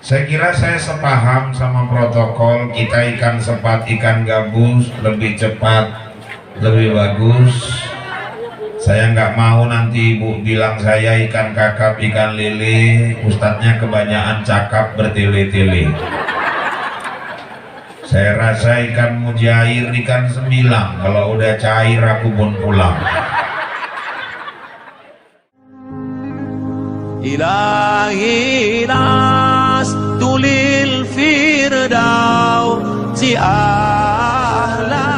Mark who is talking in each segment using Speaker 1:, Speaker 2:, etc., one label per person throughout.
Speaker 1: Saya kira saya sepaham sama protokol kita ikan sepat, ikan gabus lebih cepat, lebih bagus. Saya nggak mau nanti ibu bilang saya ikan kakap, ikan lele, ustadznya kebanyakan cakap bertele-tele. Saya rasa ikan mujair, ikan semilang, kalau udah cair aku pun pulang.
Speaker 2: إلهي لست للفردوس أهلا.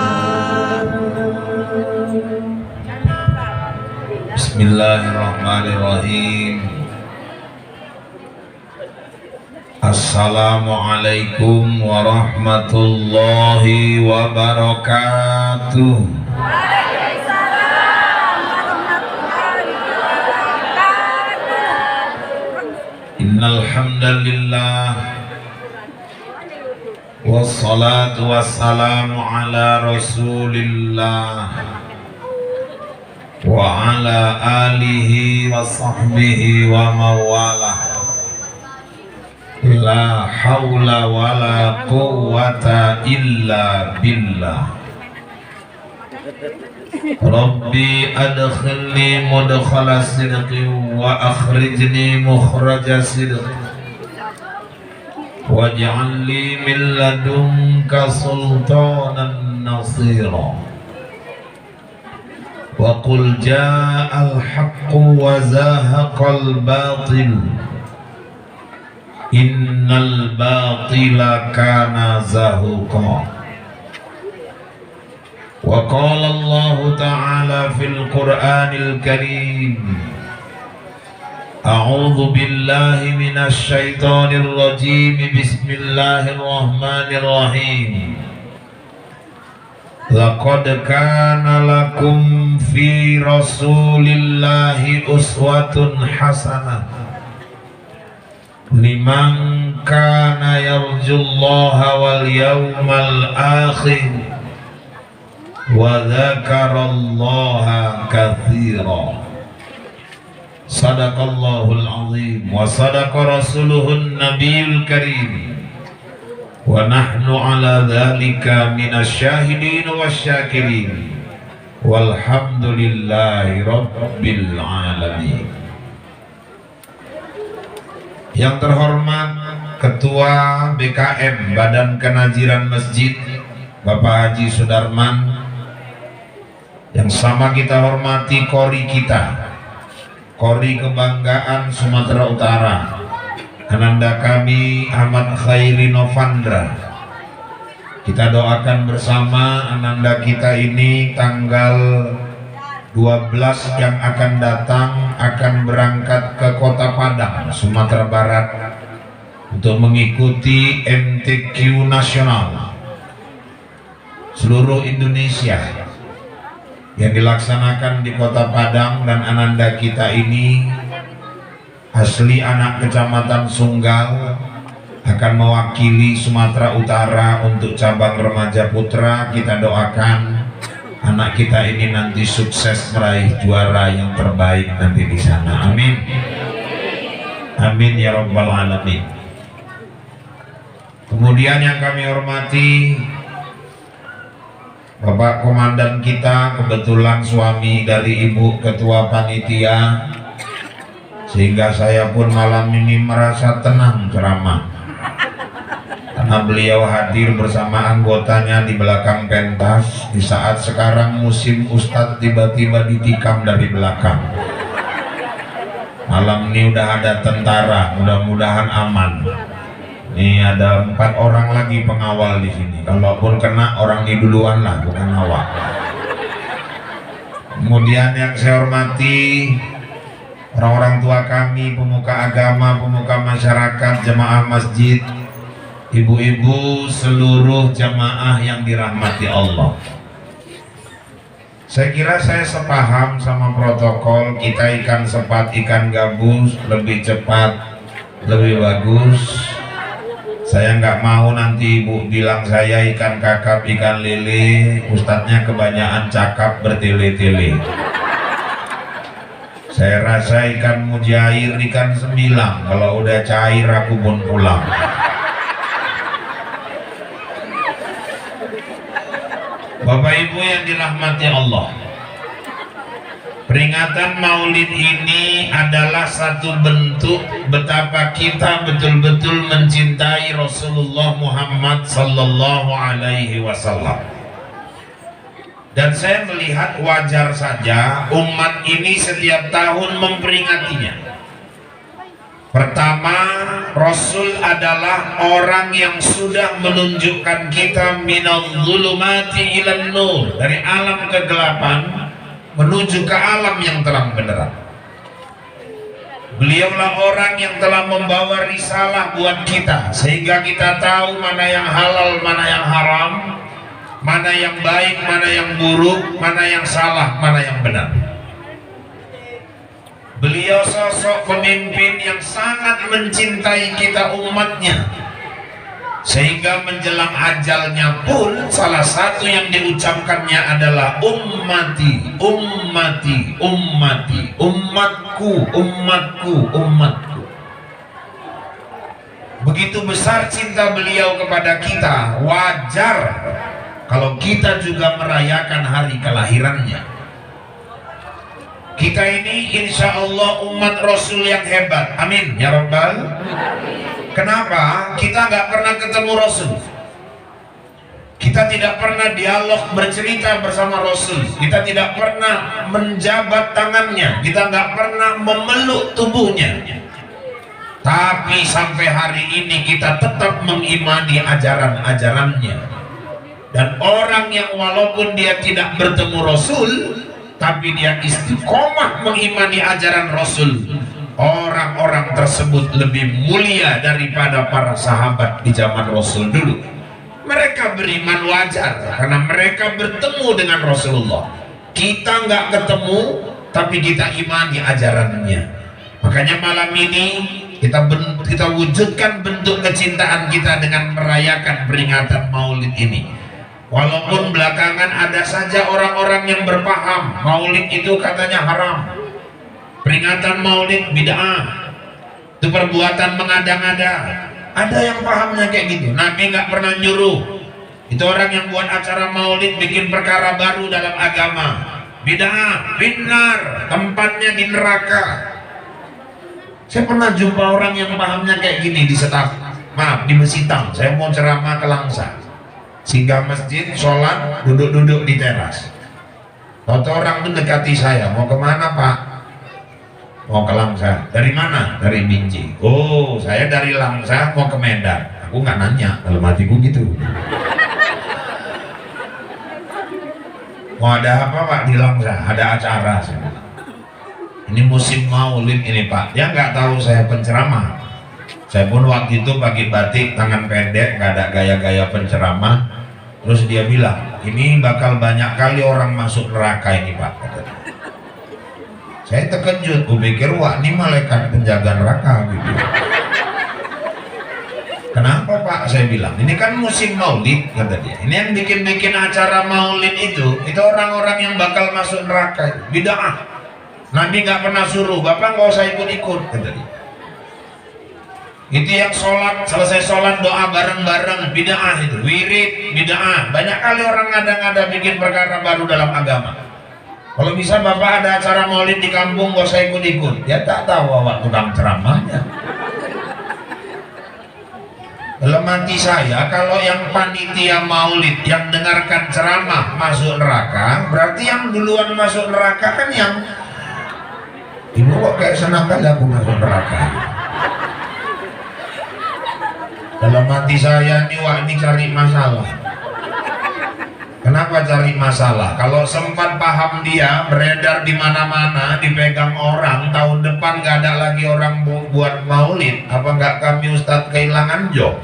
Speaker 1: Bismillahirrahmanirrahim. Assalamualaikum warahmatullahi wabarakatuh. Innal hamdalillah wassalatu wassalamu ala rasulillah wa ala alihi wa sahbihi wa mawalah. La hawla wa la quwwata illa billah. Rabbi adkhilni mudkhala sidqin wa akhrijni mukhraja sidqin waj'al li min ladunka sultanan nasira. Wa qul ja'al haqqu wa zahaqal batil innal batila kana zahuqa. Wa qala Allah ta'ala fil Qur'anil Karim A'udzu billahi minasy syaithanir rajim. Bismillahirrahmanirrahim. Laqad kana lakum fi rasulillahi uswatun hasanah liman kana yarjullaha wal yawmal akhir wa dzakarallaha katsira. Sadaqallahul azim wa sadaqa rasuluhun nabiyul karim wa nahnu ala dzalika minasyahidin wasyakirin walhamdulillahi rabbil alamin. Yang terhormat Ketua BKM Badan Kenaziran Masjid Bapak Haji Sudarman, yang sama kita hormati kori kita, kori kebanggaan Sumatera Utara, Ananda kami Ahmad Khairi Novandra. Kita doakan bersama Ananda kita ini tanggal 12 yang akan datang akan berangkat ke Kota Padang, Sumatera Barat untuk mengikuti MTQ nasional seluruh Indonesia yang dilaksanakan di Kota Padang. Dan Ananda kita ini asli anak Kecamatan Sunggal, akan mewakili Sumatera Utara untuk cabang remaja putra. Kita doakan anak kita ini nanti sukses meraih juara yang terbaik nanti di sana. Amin. Amin ya rabbal alamin. Kemudian yang kami hormati Bapak Komandan kita, kebetulan suami dari Ibu Ketua Panitia, sehingga saya pun malam ini merasa tenang ceramah karena beliau hadir bersama anggotanya di belakang pentas di saat sekarang musim Ustadz tiba-tiba ditikam dari belakang. Malam ini udah ada tentara, mudah-mudahan aman. Ini ada 4 orang lagi pengawal di sini. Kalaupun kena, orang ini duluan lah, bukan awak. Kemudian yang saya hormati orang-orang tua kami, pemuka agama, pemuka masyarakat, jemaah masjid, ibu-ibu, seluruh jemaah yang dirahmati Allah. Saya kira saya sepaham sama protokol kita ikan sepat, ikan gabus lebih cepat, lebih bagus. Saya nggak mau nanti ibu bilang saya ikan kakap, ikan lele, ustadznya kebanyakan cakap bertele-tele. Saya rasa ikan mujair, ikan sembilang. Kalau udah cair aku pun pulang. Bapak Ibu yang dirahmati Allah, peringatan Maulid ini adalah satu bentuk betapa kita betul-betul mencintai Rasulullah Muhammad sallallahu alaihi wasallam. Dan saya melihat wajar saja umat ini setiap tahun memperingatinya. Pertama, Rasul adalah orang yang sudah menunjukkan kita minal zulumati ilan nur, dari alam kegelapan menuju ke alam yang terang benderang. Beliaulah orang yang telah membawa risalah buat kita, sehingga kita tahu mana yang halal, mana yang haram, mana yang baik, mana yang buruk, mana yang salah, mana yang benar. Beliau sosok pemimpin yang sangat mencintai kita umatnya, sehingga menjelang ajalnya pun salah satu yang diucapkannya adalah ummati, ummati, ummati, umatku, umatku, umatku. Begitu besar cinta beliau kepada kita, wajar kalau kita juga merayakan hari kelahirannya. Kita ini insya Allah umat Rasul yang hebat, amin ya Rabbal. Kenapa? Kita nggak pernah ketemu Rasul, kita tidak pernah dialog bercerita bersama Rasul, kita tidak pernah menjabat tangannya, kita nggak pernah memeluk tubuhnya. Tapi sampai hari ini kita tetap mengimani ajaran-ajarannya. Dan orang yang walaupun dia tidak bertemu Rasul, tapi dia istiqomah mengimani ajaran Rasul, orang-orang tersebut lebih mulia daripada para sahabat di zaman Rasul dulu. Mereka beriman wajar karena mereka bertemu dengan Rasulullah. Kita nggak ketemu, tapi kita imani ajarannya. Makanya malam ini kita wujudkan bentuk kecintaan kita dengan merayakan peringatan Maulid ini. Walaupun belakangan ada saja orang-orang yang berpaham Maulid itu katanya haram, peringatan Maulid bid'ah, itu perbuatan mengada-ngada. Ada yang pahamnya kayak gitu. Nabi nggak pernah nyuruh. Itu orang yang buat acara Maulid bikin perkara baru dalam agama. Bid'ah, binar, tempatnya di neraka. Saya pernah jumpa orang yang pahamnya kayak gini di di Mesitang. Saya mau ceramah ke Langsa, singgah masjid, sholat, duduk-duduk di teras. Tahu orang tuh dekati saya, mau kemana Pak? Mau ke Langsa. Dari mana? Dari Binjai. Oh, saya dari Langsa mau ke Medan. Aku nggak nanya, dalam hatiku gitu. Mau ada apa Pak di Langsa? Ada acara. Ini musim Maulid ini Pak. Dia nggak tahu saya penceramah. Saya pun waktu itu pakai batik, tangan pendek, nggak ada gaya-gaya penceramah. Terus dia bilang, ini bakal banyak kali orang masuk neraka ini Pak. Saya terkejut, gue pikir wah ini malaikat penjaga neraka gitu. Kenapa Pak? Saya bilang, ini kan musim Maulid, kata dia. Ini yang bikin-bikin acara Maulid itu orang-orang yang bakal masuk neraka. Bid'ah. Nabi nggak pernah suruh, Bapak nggak usah ikut-ikut, kata dia. Itu yang sholat, selesai sholat doa bareng-bareng, bid'ah itu, wirid, bid'ah. Banyak kali orang ngada-ngada bikin perkara baru dalam agama. Kalau bisa Bapak ada acara Maulid di kampung, nggak usah ikut-ikut. Ya tak tahu awak tukang ceramahnya. Dalam hati saya, kalau yang panitia Maulid yang dengarkan ceramah masuk neraka, berarti yang duluan masuk neraka kan yang ibu kok kayak senang kali aku masuk neraka. Dalam hati saya nih, wah ini cari masalah. Kenapa cari masalah? Kalau sempat paham dia beredar di mana-mana, dipegang orang, tahun depan nggak ada lagi orang buat Maulid, apa nggak kami Ustadz kehilangan job?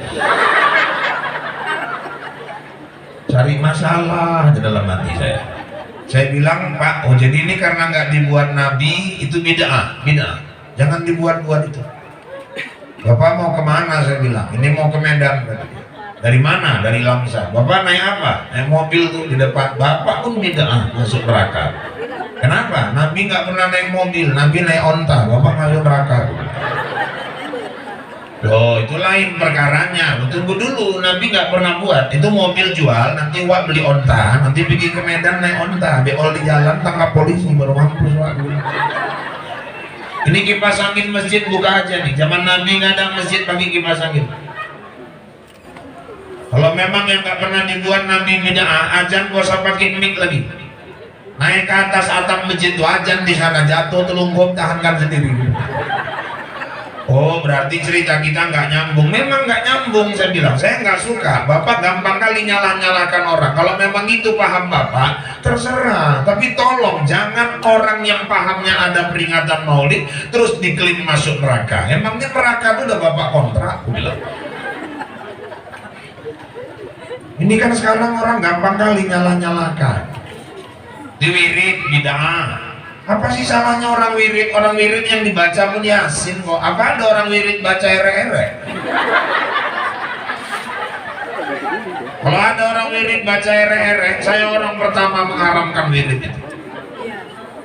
Speaker 1: Cari masalah di dalam hati saya. Saya bilang Pak, oh jadi ini karena nggak dibuat Nabi, itu bid'ah, bid'ah. Jangan dibuat-buat itu. Bapak mau kemana? Saya bilang, ini mau ke Medan. Dari mana? Dari Langsa. Bapak naik apa? Naik mobil tuh di depan. Bapak pun bid'ah masuk neraka. Kenapa? Nabi nggak pernah naik mobil, Nabi naik onta. Bapak masuk neraka. Loh, itu lain perkaranya. Tunggu dulu, Nabi nggak pernah buat. Itu mobil jual, nanti Wak beli onta, nanti pergi ke Medan naik onta, beol di jalan tangkap polisi baru mampus Wak. Ini kipas angin masjid buka aja nih. Zaman Nabi nggak ada masjid pakai kipas angin. Kalau memang yang nggak pernah dibuat Nabi bid'ah, ajan gak usah pakai mic lagi. Naik ke atas atap masjid tuh ajan di sana jatuh telungkup tahankan sendiri. Oh berarti cerita kita nggak nyambung. Memang nggak nyambung, saya bilang saya nggak suka. Bapak gampang kali nyalakan orang. Kalau memang itu paham Bapak terserah. Tapi tolong jangan orang yang pahamnya ada peringatan Maulid terus diklaim masuk neraka. Emangnya neraka itu udah Bapak kontrak? Aku bilang. Ini kan sekarang orang gampang kali nyalakan. Diwirid bid'ah. Apa sih salahnya orang wirid? Orang wirid yang dibaca pun Yasin kok. Apa ada orang wirid baca ere-ere? Kalau ada orang wirid baca ere-ere, saya orang pertama mengharamkan wirid itu.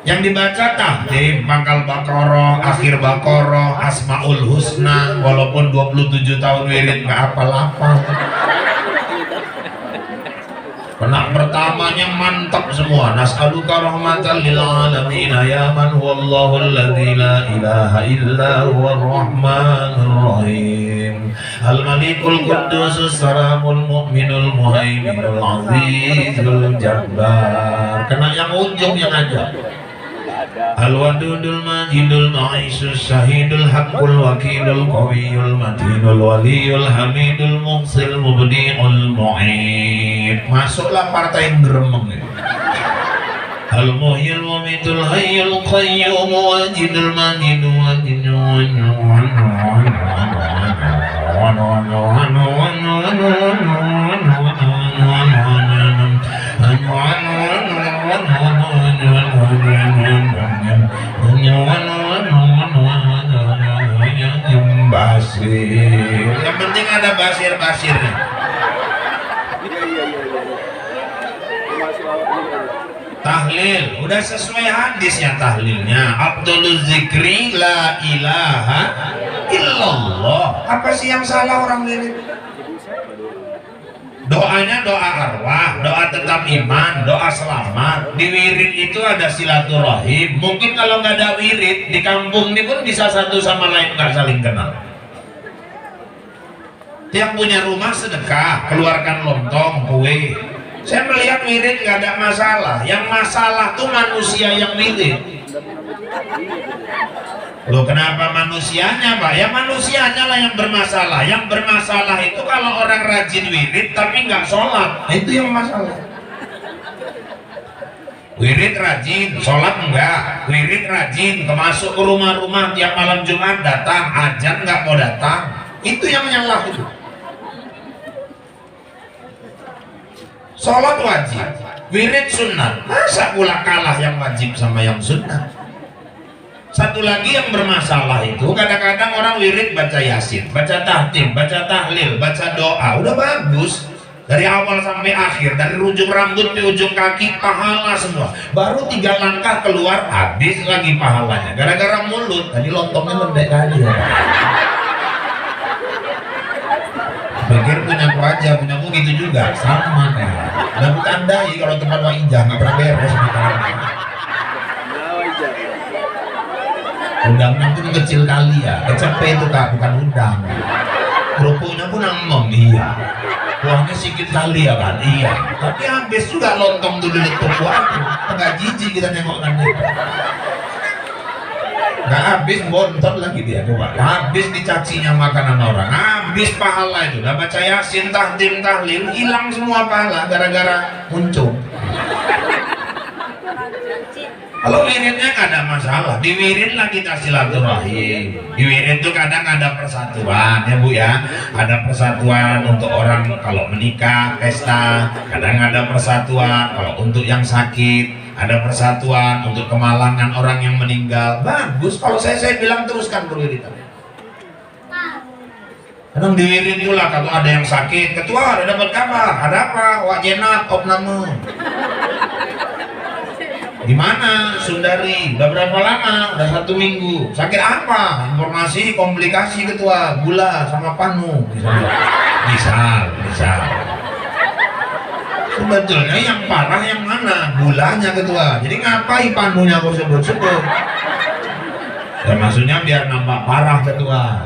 Speaker 1: Yang dibaca tahdim, pangkal bakoro, akhir bakoro, asmaul husna. Walaupun 27 tahun wirid nggak apal-apal. Penak pertamanya mantap semua. Nas'aluka rahmatan lil alamin ya man huwallahu alladzi la ilaha illa huwar rahmanur rahim. Al malikul quddus salamul mu'minul muhaiminul azizul jabbar. Kena yang ujung yang aja. Al-wadudul majidul ma'isus syahidul haqqul wakilul qawiyul matinul waliyul hamidul muqsil mubdi'ul mu'id. Masuklah partai geremeng ini. Al-muhyil mumitul hayyul qayyum wajidul majidul wajidul basir. Yang penting ada basir-basirnya. Tahlil, udah sesuai hadisnya tahlilnya. Abdul zikri la ilaha illallah. Apa sih yang salah orang ini? Doanya doa arwah, doa tetap iman, doa selamat. Di wirid itu ada silaturahim. Mungkin kalau nggak ada wirid di kampung ini pun bisa satu sama lain nggak saling kenal. Yang punya rumah sedekah, keluarkan lontong, kue. Saya melihat wirid nggak ada masalah. Yang masalah tuh manusia yang wirid. Loh kenapa manusianya Pak? Ya manusianya lah yang bermasalah. Yang bermasalah itu kalau orang rajin wirid tapi nggak sholat, nah, itu yang masalah. Wirid rajin, sholat enggak. Wirid rajin, kemasuk ke rumah-rumah tiap malam Jumat datang, ajan nggak mau datang. Itu yang nyalah itu. Sholat wajib, wirid sunnah. Masa pula kalah yang wajib sama yang sunnah? Satu lagi yang bermasalah itu kadang-kadang orang wirid baca yasin, baca tahtim, baca tahlil, baca doa, udah bagus dari awal sampai akhir, dari ujung rambut ke ujung kaki pahala semua. Baru 3 langkah keluar habis lagi pahalanya gara-gara mulut. Tadi lontongnya lembek kali ya. Pikir punyaku aja, punyaku gitu juga sama kan. Udah kutandai kalau tempat Wak Ijah nggak pernah beres. Udangnya pun kecil kali ya, kecepet itu Kak, bukan udang. Kerupuknya pun emem, iya. Kuahnya sedikit kali ya kan, iya. Tapi habis juga lontong tuh di letup aku. Enggak jijik kita nengokkan itu. Nggak habis bontot lagi dia coba. Habis dicacinya makanan orang, habis pahala itu. Udah baca yasin, tahdim, tahlil, hilang semua pahala gara-gara muncul. Kalau wiridnya nggak ada masalah, di wirid lah kita silaturahim. Di wirid itu kadang ada persatuan ya Bu ya, ada persatuan untuk orang kalau menikah, pesta. Kadang ada persatuan kalau untuk yang sakit, ada persatuan untuk kemalangan orang yang meninggal. Bagus, kalau saya bilang teruskan berwiridan. Kadang di wirid pula kalau ada yang sakit, ketua ada dapat kabar, ada apa? Wak jenab opname. Gimana Sundari? Udah berapa lama? Udah 1 minggu. Sakit apa? Informasi komplikasi ketua, gula sama panu. Misal. Sebetulnya yang parah yang mana? Gulanya ketua. Jadi ngapain panunya kau sebut-sebut? Ya maksudnya biar nampak parah ketua.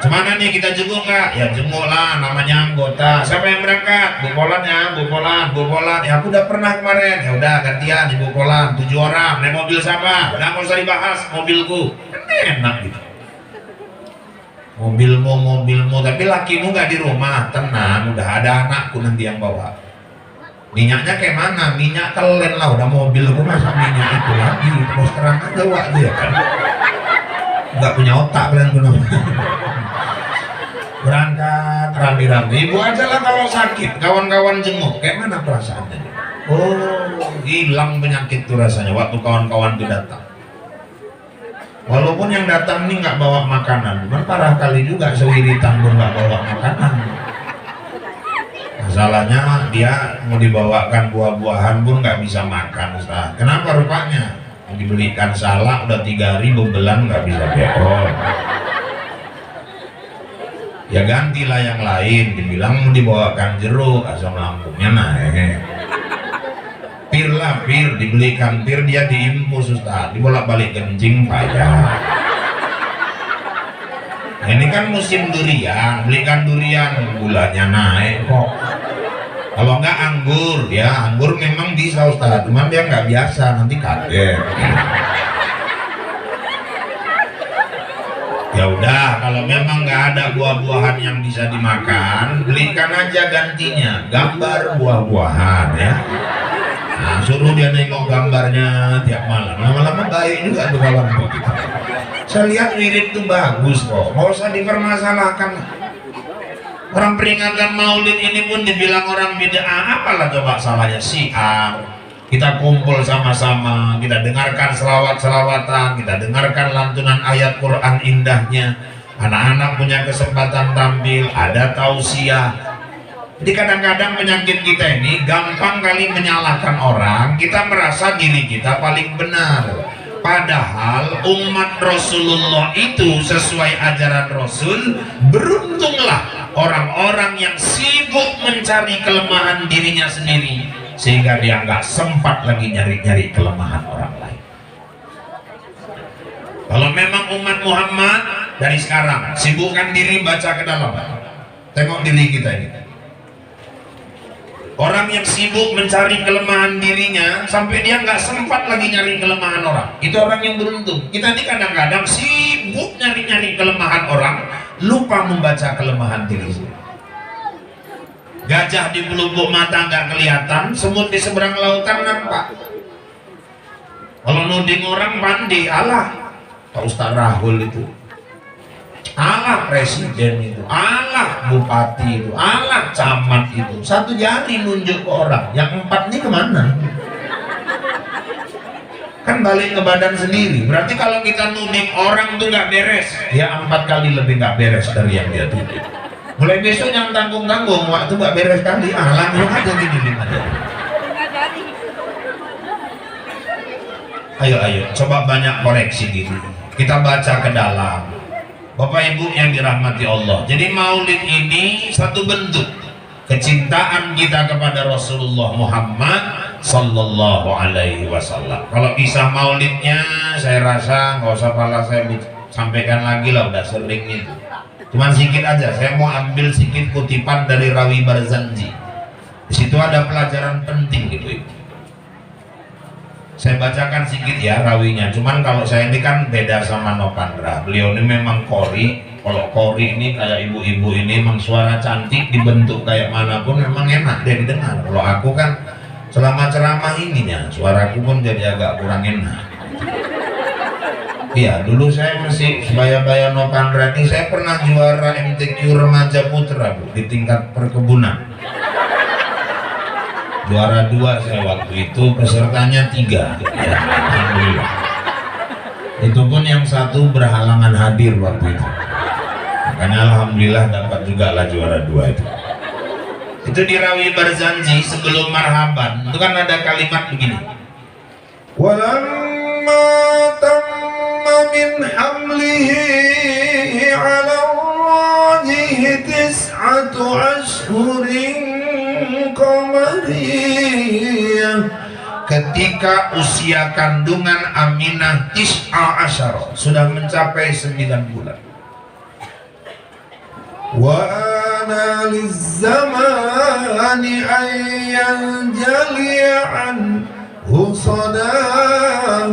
Speaker 1: Cemana nih kita jenguk kak? Ya jenguk lah, namanya anggota. Siapa yang berangkat? Bu Polan ya, Bu Polan. Ya aku udah pernah kemarin. Ya udah gantian di Bu Polan, 7 orang. Naik mobil siapa? Nggak usah dibahas, mobilku. Kan enak gitu. Mobilmu, tapi lakimu nggak di rumah. Tenang, udah ada anakku nanti yang bawa. Minyaknya kayak mana? Minyak kelen lah, udah mobilku masa minyak itu lagi. Terus terang aja wak dia kan. Nggak punya otak kalian benar. Berangkat rame-rame, ibu aja lah kalau sakit, kawan-kawan jenguk, kayak mana perasaannya? Oh, hilang penyakit tuh rasanya waktu kawan-kawan tuh datang. Walaupun yang datang ini nggak bawa makanan, cuman parah kali juga sewiritan pun nggak bawa makanan. Masalahnya dia mau dibawakan buah-buahan pun nggak bisa makan. Ustaz. Kenapa rupanya? Dibelikan salak udah 3 hari bebelan nggak bisa beol. Ya gantilah yang lain, dibilang mau dibawakan jeruk, asam lambungnya naik. Pir, dibelikan pir, dia diimpus Ustaz, dibolak-balik kencing payah. Ini kan musim durian, belikan durian, gulanya naik kok. Kalau enggak anggur, ya anggur memang bisa Ustaz, cuman dia nggak biasa, nanti kaget. Ya udah, kalau memang nggak ada buah-buahan yang bisa dimakan, belikan aja gantinya gambar buah-buahan ya. Nah, suruh dia nengok gambarnya tiap malam. Lama-lama baik juga tuh kawan begitu. Saya lihat wirid itu bagus kok, nggak usah dipermasalahkan. Orang peringatan Maulid ini pun dibilang orang bid'ah, apalah coba salahnya? Syiar. Kita kumpul sama-sama, kita dengarkan selawat-selawatan, kita dengarkan lantunan ayat Quran indahnya. Anak-anak punya kesempatan tampil, ada tausiah. Jadi kadang-kadang penyakit kita ini gampang kali menyalahkan orang, kita merasa diri kita paling benar. Padahal umat Rasulullah itu sesuai ajaran Rasul, beruntunglah orang-orang yang sibuk mencari kelemahan dirinya sendiri, sehingga dia nggak sempat lagi nyari-nyari kelemahan orang lain. Kalau memang umat Muhammad dari sekarang sibukkan diri baca ke dalam, tengok diri kita ini. Orang yang sibuk mencari kelemahan dirinya sampai dia nggak sempat lagi nyari kelemahan orang, itu orang yang beruntung. Kita ini kadang-kadang sibuk nyari-nyari kelemahan orang, lupa membaca kelemahan diri sendiri. Gajah di pelupuk mata nggak kelihatan, semut di seberang lautan nampak. Kalau nuding orang pandai, alah Pak Ustaz Rahul itu, alah presiden itu, alah bupati itu, alah camat itu, 1 jari nunjuk ke orang, yang 4 ini kemana? Kan balik ke badan sendiri. Berarti kalau kita nuding orang tuh nggak beres, ya 4 kali lebih nggak beres dari yang dia tuduh. Mulai besok yang tanggung-tanggung, waktu nggak beres kali, langsung aja gini aja. Ayo, coba banyak koreksi gitu. Kita baca ke dalam. Bapak Ibu yang dirahmati Allah. Jadi Maulid ini satu bentuk kecintaan kita kepada Rasulullah Muhammad Sallallahu Alaihi Wasallam. Kalau kisah Maulidnya, saya rasa nggak usah pala saya sampaikan lagi lah, udah sering itu. Cuman sedikit aja, saya mau ambil sedikit kutipan dari Rawi Barzanji. Di situ ada pelajaran penting gitu. Saya bacakan sedikit ya rawinya. Cuman kalau saya ini kan beda sama Nopandra. Beliau ini memang kori. Kalau kori ini kayak ibu-ibu ini memang suara cantik, dibentuk kayak manapun memang enak dia didengar. Kalau aku kan selama ceramah ininya, suaraku pun jadi agak kurang enak. Iya, dulu saya masih sebaya-baya Nopandra ini, saya pernah juara MTQ Remaja Putra Bu, di tingkat perkebunan. Juara 2 saya waktu itu, pesertanya 3 ya, alhamdulillah. Itu pun yang 1 berhalangan hadir waktu itu, makanya alhamdulillah dapat juga lah juara 2 itu. Itu di Rawi Barzanji sebelum marhaban itu kan ada kalimat begini, walamma tamma min hamlihi ala rajih tis'atu ashhurin qamariyah. Ketika usia kandungan Aminah tis'a asyara, sudah mencapai 9 bulan. Wa ana lizzamani ayyan jali'an husadah.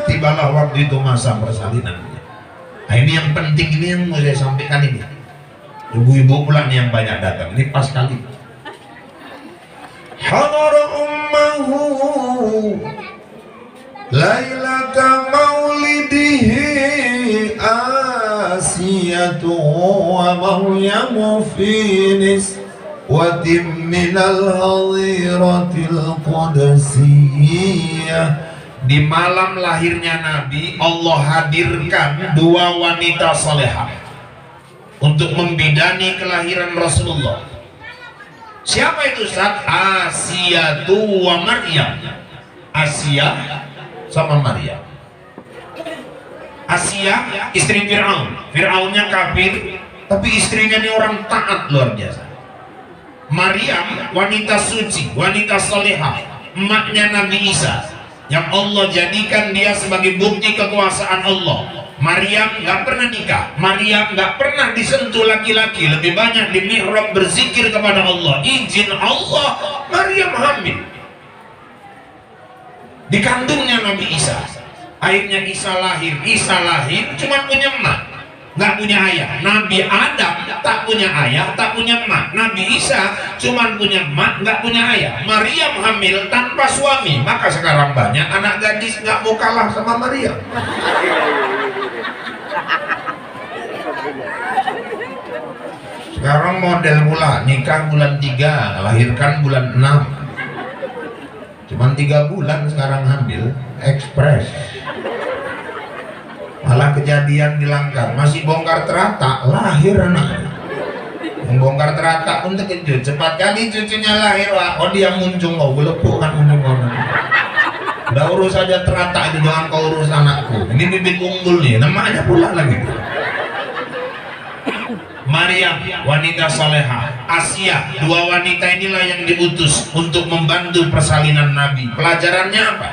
Speaker 1: Tibalah waktu itu masa persalinan. Nah, ini yang penting, ini yang mau saya sampaikan ini. Ibu-ibu pula nih yang banyak datang, ini pas kali. Hadara ummahu lailata maulidihi Asiyatu wa Maryamu fi niswatin minal hadiratil qudsiyyah. Di malam lahirnya Nabi, Allah hadirkan 2 wanita salehah untuk membidani kelahiran Rasulullah. Siapa itu Ustaz? Asiyatu wa Maryam. Asia sama Maryam. Asia istri Fir'aun. Fir'aunnya kafir, tapi istrinya ini orang taat luar biasa. Maryam wanita suci, wanita salehah, emaknya Nabi Isa, yang Allah jadikan dia sebagai bukti kekuasaan Allah. Maryam nggak pernah nikah, Maryam nggak pernah disentuh laki-laki, lebih banyak di mihrab berzikir kepada Allah. Izin Allah, Maryam hamil. Dikandungnya Nabi Isa. Akhirnya Isa lahir cuma punya emak, nggak punya ayah. Nabi Adam tak punya ayah, tak punya emak. Nabi Isa cuma punya emak, nggak punya ayah. Maryam hamil tanpa suami, maka sekarang banyak anak gadis nggak mau kalah sama Maryam. Sekarang model pula, nikah bulan 3, lahirkan bulan 6. Cuman 3 bulan sekarang hamil, ekspres. Malah kejadian di Langkar, masih bongkar terata, lahir anaknya. Yang bongkar terata pun terkejut, cepat kali cucunya lahir, oh dia muncul, oh belepuk kan muncul. Udah urus saja terata itu, jangan kau urus anakku. Ini bibit unggul nih, namanya pula lagi. Maryam wanita salehah, Asia, 2 wanita inilah yang diutus untuk membantu persalinan Nabi. Pelajarannya apa?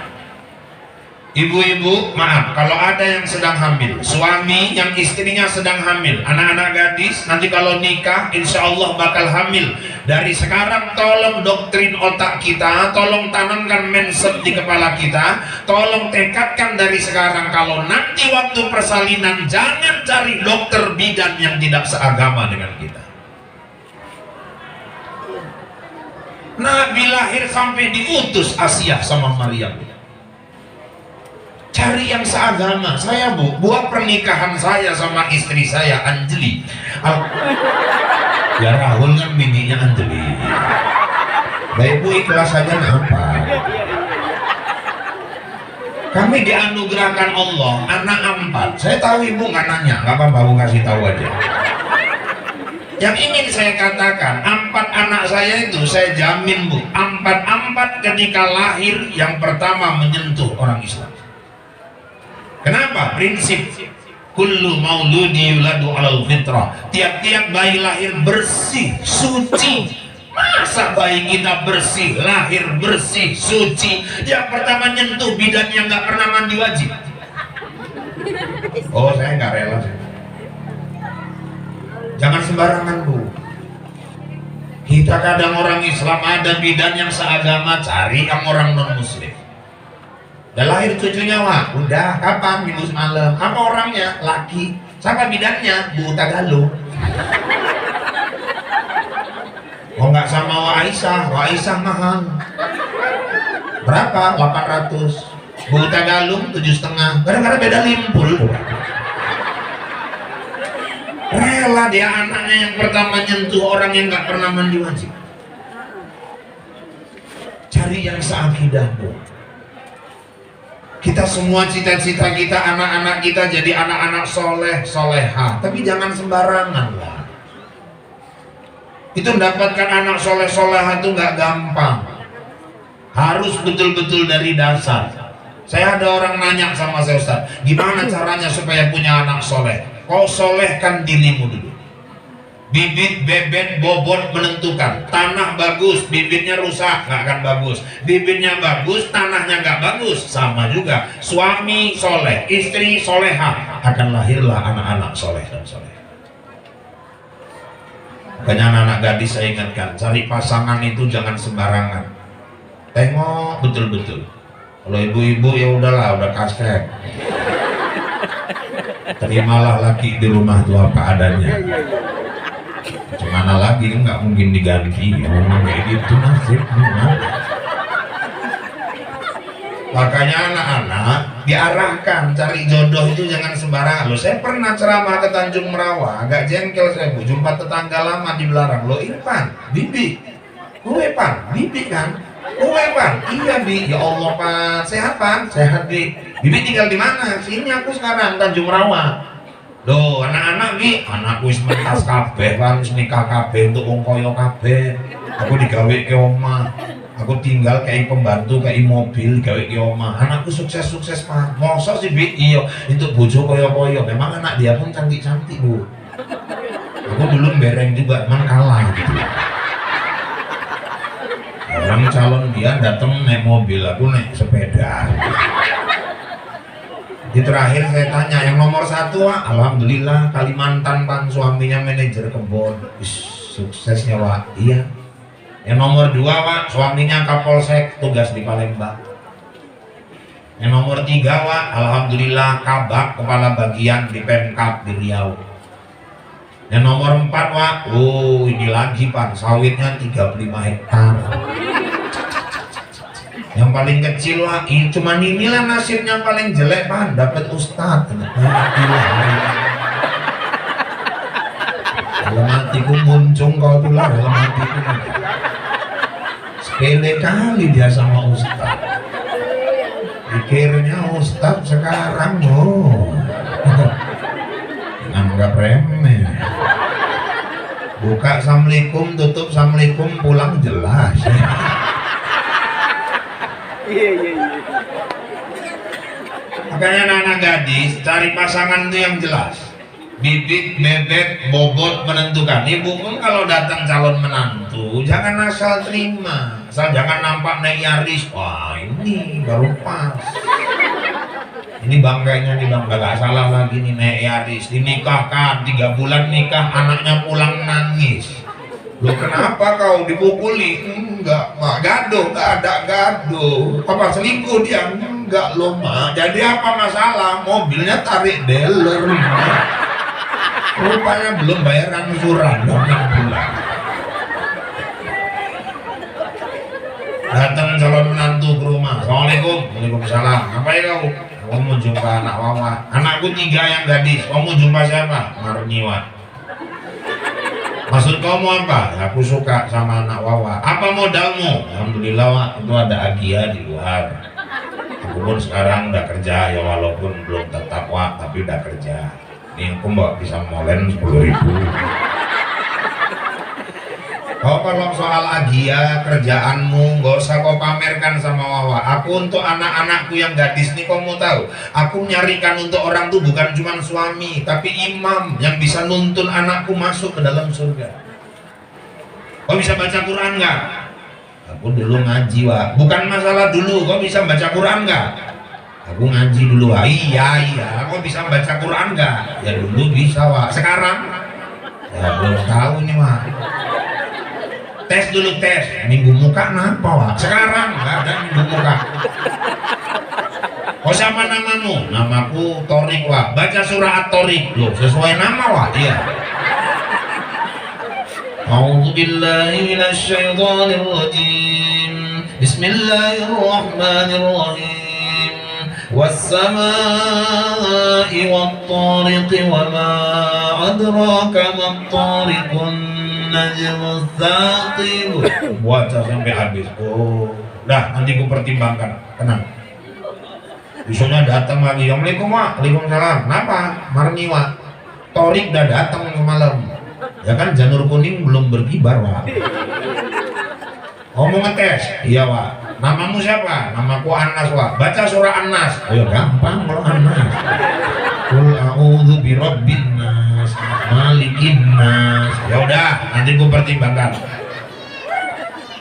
Speaker 1: Ibu-ibu, maaf, kalau ada yang sedang hamil, suami yang istrinya sedang hamil, anak-anak gadis, nanti kalau nikah, insya Allah bakal hamil. Dari sekarang tolong doktrin otak kita, tolong tanamkan mindset di kepala kita, tolong tekadkan dari sekarang, kalau nanti waktu persalinan, jangan cari dokter bidan yang tidak seagama dengan kita. Nabi lahir sampai diutus Asia sama Maryam. Cari yang seagama. Saya buat pernikahan saya sama istri saya Anjeli. Ya Rahul kan bininya Anjeli. Baik bu, ikhlas saja apa? Kami dianugerahkan Allah anak 4. Saya tahu ibu nggak nanya, nggak apa-apa, bu kasih tahu aja. Yang ingin saya katakan, 4 anak saya itu saya jamin bu, 4 ketika lahir yang pertama menyentuh orang Islam. Kenapa? Prinsip kullu mauludi yuladu alal fitrah. Tiap-tiap bayi lahir bersih, suci. Masa bayi kita bersih, lahir bersih, suci? Yang pertama nyentuh bidan yang nggak pernah mandi wajib. Oh, saya nggak rela. Jangan sembarangan bu. Kita kadang orang Islam ada bidan yang seagama, cari yang orang non muslim. Udah lahir cucunya, wah, udah kapan? Minggu semalam. Apa orangnya? Laki. Siapa bidannya? Bu Tagalog. Oh nggak sama Wa Aisyah mahal. Berapa? 800. Bu Tagalog 7,5. Kadang-kadang beda limpul. Rela dia anaknya yang pertama nyentuh orang yang nggak pernah mandi wajib. Cari yang seakidah bu. Kita semua cita-cita kita, anak-anak kita jadi anak-anak soleh, soleha. Tapi jangan sembarangan lah. Itu mendapatkan anak soleh-solehah itu nggak gampang, harus betul-betul dari dasar. Saya ada orang nanya sama saya, Ustaz, gimana caranya supaya punya anak soleh? Kau solehkan dirimu dulu. Bibit, bebet, bobot menentukan. Tanah bagus, bibitnya rusak, nggak akan bagus. Bibitnya bagus, tanahnya nggak bagus. Sama juga, suami soleh, istri soleha, akan lahirlah anak-anak soleh dan soleh. Banyak anak gadis saya ingatkan, cari pasangan itu jangan sembarangan. Tengok betul-betul. Kalau ibu-ibu ya udahlah, udah kasket. Terimalah laki di rumah itu apa adanya. Gimana lagi, nggak mungkin diganti. Memang kayak gitu nasib. Makanya anak-anak diarahkan cari jodoh itu jangan sembarangan. Loh, saya pernah ceramah ke Tanjung Merawa, agak jengkel saya, Bu. Jumpa tetangga lama di Belarang. Loh, Irfan, Bibi, gue Pan, Bibi kan? Gue Pan, iya Bi. Ya Allah Pan, sehat Pan? Sehat Bi. Bibi tinggal di mana? Sini aku sekarang, Tanjung Merawa. Loh, anak-anak Bi, anakku wis mentas kabeh, Pan, wis nikah kabeh untuk wong kaya kabeh. Aku digawe ke omah. Aku tinggal kayak pembantu, kayak mobil, gawe ke omah. Anakku sukses-sukses Pak. Mosok sih Bi? Iya, itu bojo koyo-koyo. Memang anak dia pun cantik-cantik Bu. Aku dulu bereng juga, emang kalah gitu. Orang calon dia datang naik mobil, aku naik sepeda. Di terakhir saya tanya, yang nomor 1 Wak? Alhamdulillah Kalimantan Pan, suaminya manajer kebun. Suksesnya Wak. Iya. Yang nomor 2 Wak, suaminya Kapolsek, tugas di Palembang. Yang nomor 3 Wak, alhamdulillah Kabak, kepala bagian di Pemkab di Riau. Yang nomor 4 Wak, oh ini lagi Pak, sawitnya 35 hektar. Yang paling kecil Wak, cuman inilah nasibnya paling jelek Pak, dapat ustadz. Dalam hatiku muncung kau tulah dalam hatiku. Sepele kali dia sama ustaz. Pikirnya ustaz sekarang anggap remeh. Buka assalamualaikum, tutup assalamualaikum, pulang jelas.
Speaker 3: Iya.
Speaker 1: Makanya anak-anak gadis cari pasangan itu yang jelas. Bibit, bebek, bobot menentukan. Ibu pun kalau datang calon menantu jangan asal terima, asal jangan nampak naik Yaris. Wah ini baru pas. Ini bangganya nih bangga, gak salah lagi nih naik Yaris. Dinikahkan 3 bulan nikah, anaknya pulang nangis. Loh kenapa kau dipukuli? Enggak mak, gaduh, gak ada gaduh. Apa selingkuh dia? Enggak loh mak. Jadi apa masalah? Mobilnya tarik dealer. Rupanya belum bayar angsuran 6 bulan. Datang calon menantu ke rumah. Assalamualaikum. Waalaikumsalam. Ngapain kau? Kamu mau jumpa anak Wawa. Anakku 3 yang gadis. Kamu mau jumpa siapa? Marniwa. Maksud kamu apa? Aku suka sama anak Wawa. Apa modalmu? Alhamdulillah Wak, itu ada Agia di luar. Aku pun sekarang udah kerja ya, walaupun belum tetap Wak, tapi udah kerja. Ini aku mbak bisa molen 10.000. Oh kalau soal Agia kerjaanmu gak usah kau pamerkan sama Wawa. Aku untuk anak-anakku yang gadis nih, kau mau tahu, aku nyarikan untuk orang tuh bukan cuma suami, tapi imam yang bisa nuntun anakku masuk ke dalam surga. Kau bisa baca Quran nggak? Aku dulu ngaji Wak. Bukan masalah dulu, kau bisa baca Quran nggak? Aku ngaji dulu Wak. Iya, kau bisa baca Quran nggak? Ya dulu bisa Wak. Sekarang? Ya belum tahu nih Wak. Tes dulu tes, minggu muka kenapa Wak? Sekarang nggak ada minggu muka. Oh siapa namamu? Namaku Torik Wak. Baca surah At-Torik. Loh sesuai nama Wak? Iya. A'udzu billahi minasy syaithanir rajim. Bismillahirrahmanirrahim. Was-samaa'i wat-tariqi wa ma adraka mat-tariqun najmus tsaqib. Baca sampai habis. Oh, dah nanti ku pertimbangkan. Tenang. Besoknya datang lagi. Assalamualaikum Wak. Waalaikumsalam. Kenapa? Marni Wak. Torik udah datang semalam. Ya kan janur kuning belum berkibar, Wak. Oh, mau ngetes? Iya, Wak. Namamu siapa? Namaku Anas, Wak. Baca surah An-Nas. Ayo, gampang kalau Anas. Qul a'udzu birabbin nas, malikin nas. Ya udah, nanti gue pertimbangkan.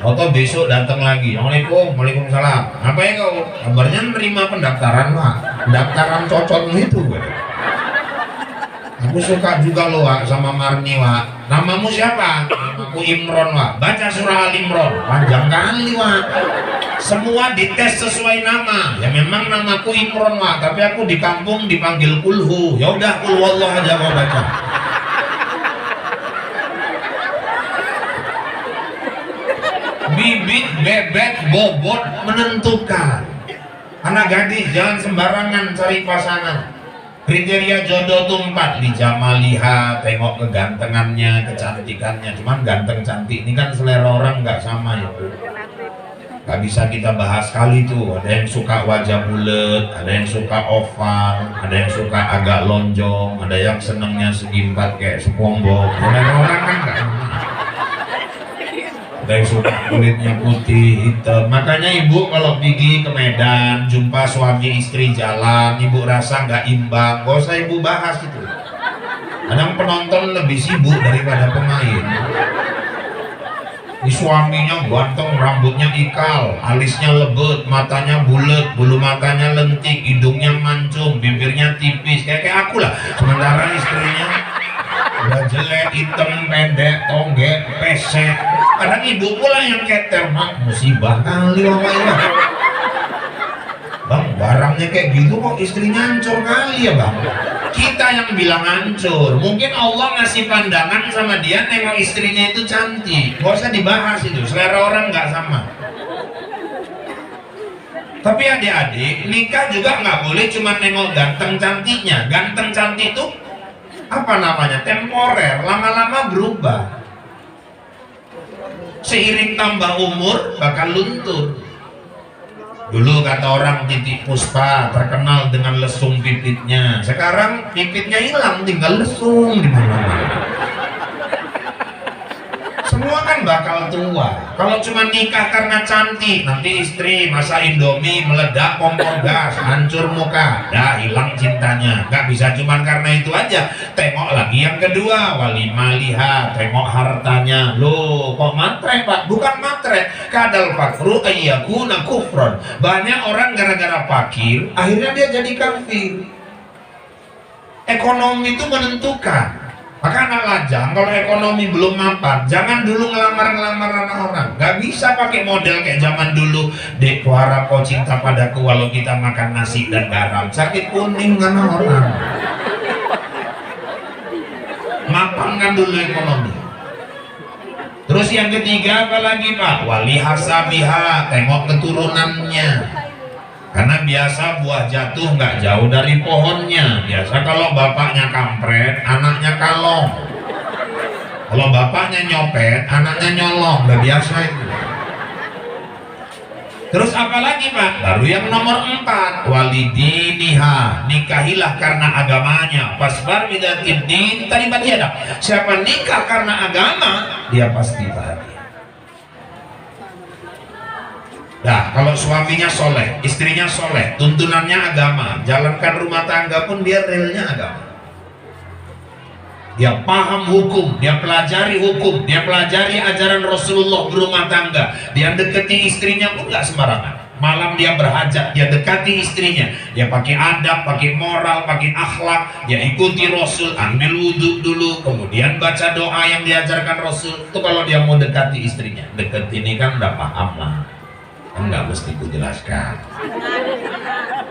Speaker 1: Atau besok datang lagi. Assalamualaikum, waalaikumsalam. Apa ya kau? Kabarnya nerima pendaftaran, Wak. Pendaftaran cocok itu, gue. Aku suka juga lo, Wak, sama Marni, Wak. Namamu siapa? Namaku Imron, Wak. Baca surah Al-Imron. Panjang kali, Wak. Semua dites sesuai nama. Ya memang namaku Imron, Wak, tapi aku di kampung dipanggil Kulhu. Ya udah, Kul wallah aja kau baca. Bibit, bebek, bobot menentukan. Anak gadis jangan sembarangan cari pasangan. Kriteria jodoh tuh 4. Lijamaliha, tengok kegantengannya, kecantikannya. Cuman ganteng cantik ini kan selera orang nggak sama ya. Gak bisa kita bahas kali tuh. Ada yang suka wajah bulat, ada yang suka oval, ada yang suka agak lonjong, ada yang senengnya segi 4 kayak SpongeBob. Selera orang kan nggak sama. Ada yang suka kulitnya putih, hitam. Makanya ibu kalau pergi ke Medan jumpa suami istri jalan, ibu rasa nggak imbang, gak usah ibu bahas itu. Kadang penonton lebih sibuk daripada pemain. Ini suaminya ganteng, rambutnya ikal, alisnya lebat, matanya bulat, bulu matanya lentik, hidungnya mancung, bibirnya tipis, kayak aku lah. Sementara istrinya udah jelek, hitam, pendek, tonggek, pesek. Kadang ibu pula yang keter, mak musibah kali Bang. Bang, barangnya kayak gitu kok istrinya hancur kali ya, Bang. Kita yang bilang hancur. Mungkin Allah ngasih pandangan sama dia nengok istrinya itu cantik. Gak usah dibahas itu, selera orang nggak sama. Tapi adik-adik, nikah juga nggak boleh cuma nengok ganteng cantiknya. Ganteng cantik itu apa namanya? Temporer, lama-lama berubah. Seiring tambah umur bakal luntur. Dulu kata orang Titik Puspa terkenal dengan lesung pipitnya. Sekarang pipitnya hilang, tinggal lesung di mana-mana. Semua kan bakal tua. Kalau cuma nikah karena cantik, nanti istri masak Indomie meledak kompor gas, hancur muka, dah hilang cintanya. Gak bisa cuma karena itu aja. Tengok lagi yang kedua, walimah lihat, tengok hartanya. Loh, kok matre, Pak? Bukan matre. Kadal fakru ayyakuna kufron. Banyak orang gara-gara fakir, akhirnya dia jadi kafir. Ekonomi itu menentukan. Maka anak lajang kalau ekonomi belum mapan, jangan dulu ngelamar anak orang. Gak bisa pakai model kayak zaman dulu. Dek, harap kau cinta padaku walau kita makan nasi dan garam. Sakit kuning anak orang. Mapankan dulu ekonomi. Terus yang ketiga apa lagi, Pak? Wali hasabiha, tengok keturunannya. Karena biasa buah jatuh nggak jauh dari pohonnya. Biasa kalau bapaknya kampret, anaknya kalong. Kalau bapaknya nyopet, anaknya nyolong. Udah biasa itu. Terus apa lagi, Pak? Baru yang nomor 4, walidiniha, nikahilah karena agamanya. Pasbar bidatin din tadi ada. Siapa nikah karena agama, dia pasti bahagia. Nah, kalau suaminya soleh, istrinya soleh, tuntunannya agama, jalankan rumah tangga pun dia realnya agama. Dia paham hukum, dia pelajari hukum, dia pelajari ajaran Rasulullah berumah tangga. Dia deketi istrinya pun gak sembarangan. Malam dia berhajat, dia dekati istrinya. Dia pakai adab, pakai moral, pakai akhlak. Dia ikuti Rasul, ambil wudhu dulu, kemudian baca doa yang diajarkan Rasul. Itu kalau dia mau dekati istrinya. Deket ini kan udah paham lah. Kan nggak mesti ku jelaskan.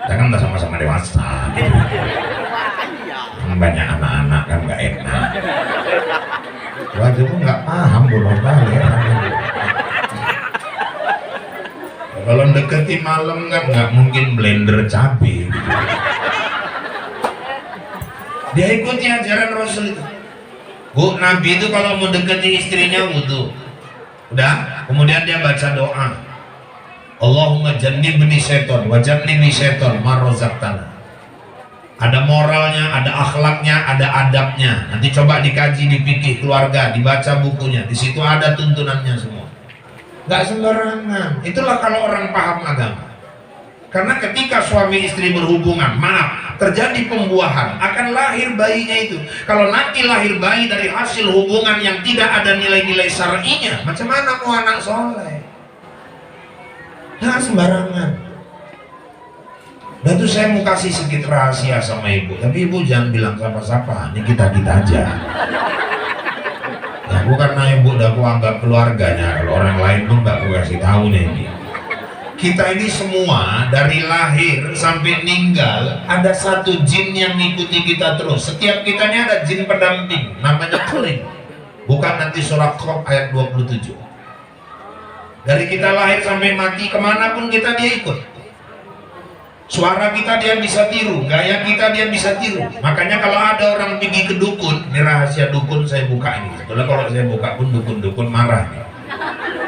Speaker 1: Kita kan udah sama-sama dewasa gitu. Banyak anak-anak kan nggak enak. Waktu itu nggak paham bolong balik. Kalau deketi malam kan nggak mungkin blender cabai. Gitu. Dia ikuti ajaran Rasul itu. Bu, Nabi itu kalau mau deketi istrinya wudhu. Udah, kemudian dia baca doa. Allahumma jannibni syaiton wa jannibni syaiton ma razaqtana. Ada moralnya, ada akhlaknya, ada adabnya. Nanti coba dikaji di fikih keluarga, dibaca bukunya. Di situ ada tuntunannya semua. Nggak sembarangan. Itulah kalau orang paham agama. Karena ketika suami istri berhubungan, maaf, terjadi pembuahan, akan lahir bayinya itu. Kalau nanti lahir bayi dari hasil hubungan yang tidak ada nilai-nilai syar'inya, macam mana mau anak soleh? Nggak sembarangan. Dan itu saya mau kasih sedikit rahasia sama ibu, tapi ibu jangan bilang siapa-siapa, ini kita aja. Ya bukan karena ibu udah aku anggap keluarganya, kalau orang lain pun gak aku kasih tahu nih. Kita ini semua dari lahir sampai meninggal ada satu jin yang ngikuti kita terus. Setiap kita ini ada jin pendamping, namanya Qarin. Bukan nanti surah Qaf ayat 27. Dari kita lahir sampai mati kemanapun kita dia ikut. Suara kita dia bisa tiru, gaya kita dia bisa tiru. Makanya kalau ada orang pergi ke dukun, ini rahasia dukun saya buka ini. Sebetulnya kalau saya buka pun dukun-dukun marah nih.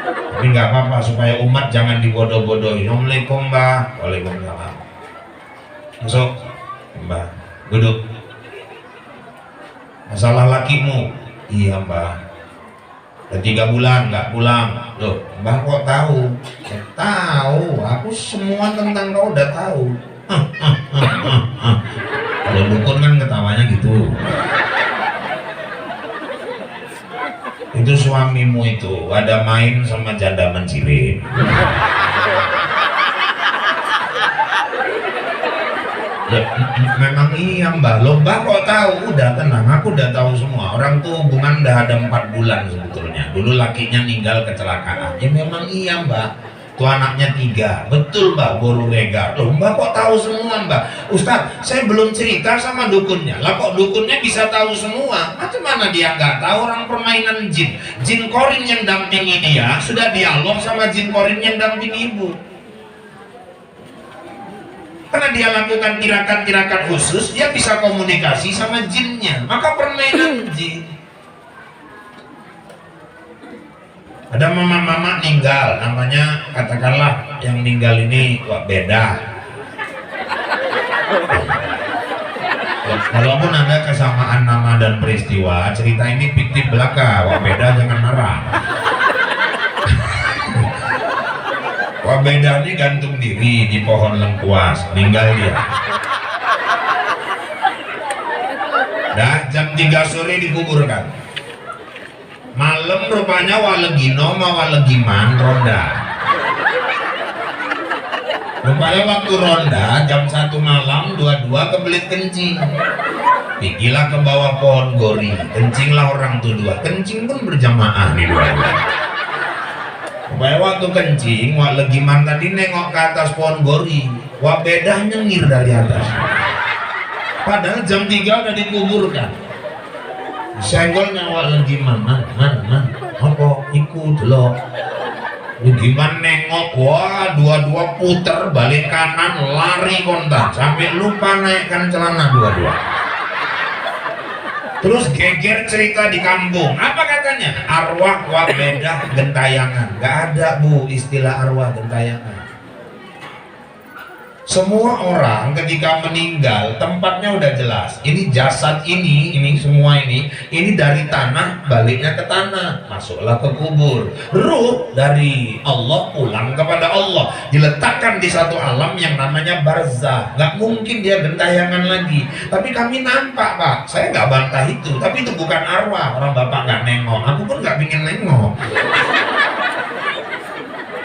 Speaker 1: Tapi nggak apa-apa supaya umat jangan dibodoh-bodohi. Assalamualaikum mbak. Waalaikumsalam. Masuk mbak, duduk. Masalah lakimu? Iya mbak. Dan 3 bulan nggak pulang. Loh, mbak kok tahu? Tahu, aku semua tentang kau udah tahu. Kalau dukun kan ketawanya gitu. Itu suamimu itu ada main sama janda menciri. Ya, memang iya mbak, lo mbak kok tahu? Udah tenang, aku udah tahu semua. Orang tuh hubungan udah ada 4 bulan sebetulnya. Dulu lakinya meninggal kecelakaan. Ya memang iya mbak. Tuh anaknya 3. Betul mbak, baru regar. Loh mbak kok tahu semua mbak? Ustadz, saya belum cerita sama dukunnya. Lah kok dukunnya bisa tahu semua? Macam mana dia nggak tahu? Orang permainan jin. Jin Qarin yang dampingi dia sudah dialog sama jin Qarin yang dampingi ibu. Karena dia lakukan tirakat-tirakat khusus, dia bisa komunikasi sama jinnya. Maka permainan jin. Ada mama-mama meninggal, namanya katakanlah yang meninggal ini wah beda. Walaupun ada kesamaan nama dan peristiwa, cerita ini fiktif belaka. Wah beda, jangan marah. Wah beda ini gantung diri di pohon lengkuas, meninggal dia. Dah jam 3 sore dikuburkan. Malam rupanya walegino sama walegiman ronda. Rupanya waktu ronda jam 1 malam 22 kebelit kencing. Pikilah ke bawah pohon gori, kencinglah orang tuh 2. Kencing pun berjamaah nih 2. Supaya waktu kencing, wak legiman tadi nengok ke atas pohon gori, wak bedah nyengir dari atas. Padahal jam 3 udah dikuburkan. Senggolnya wak legiman, man, apa ikut lo? Legiman nengok, wah 2 puter balik kanan, lari kontak sampai lupa naikkan celana 2. Terus geger cerita di kampung. Apa katanya? Arwah wak bedah gentayangan. Gak ada bu istilah arwah gentayangan. Semua orang ketika meninggal tempatnya udah jelas. Ini jasad ini semua ini dari tanah baliknya ke tanah, masuklah ke kubur. Ruh dari Allah pulang kepada Allah, diletakkan di satu alam yang namanya barzah. Gak mungkin dia gentayangan lagi. Tapi kami nampak pak, saya nggak bantah itu. Tapi itu bukan arwah. Orang bapak nggak nengok, aku pun nggak pingin nengok.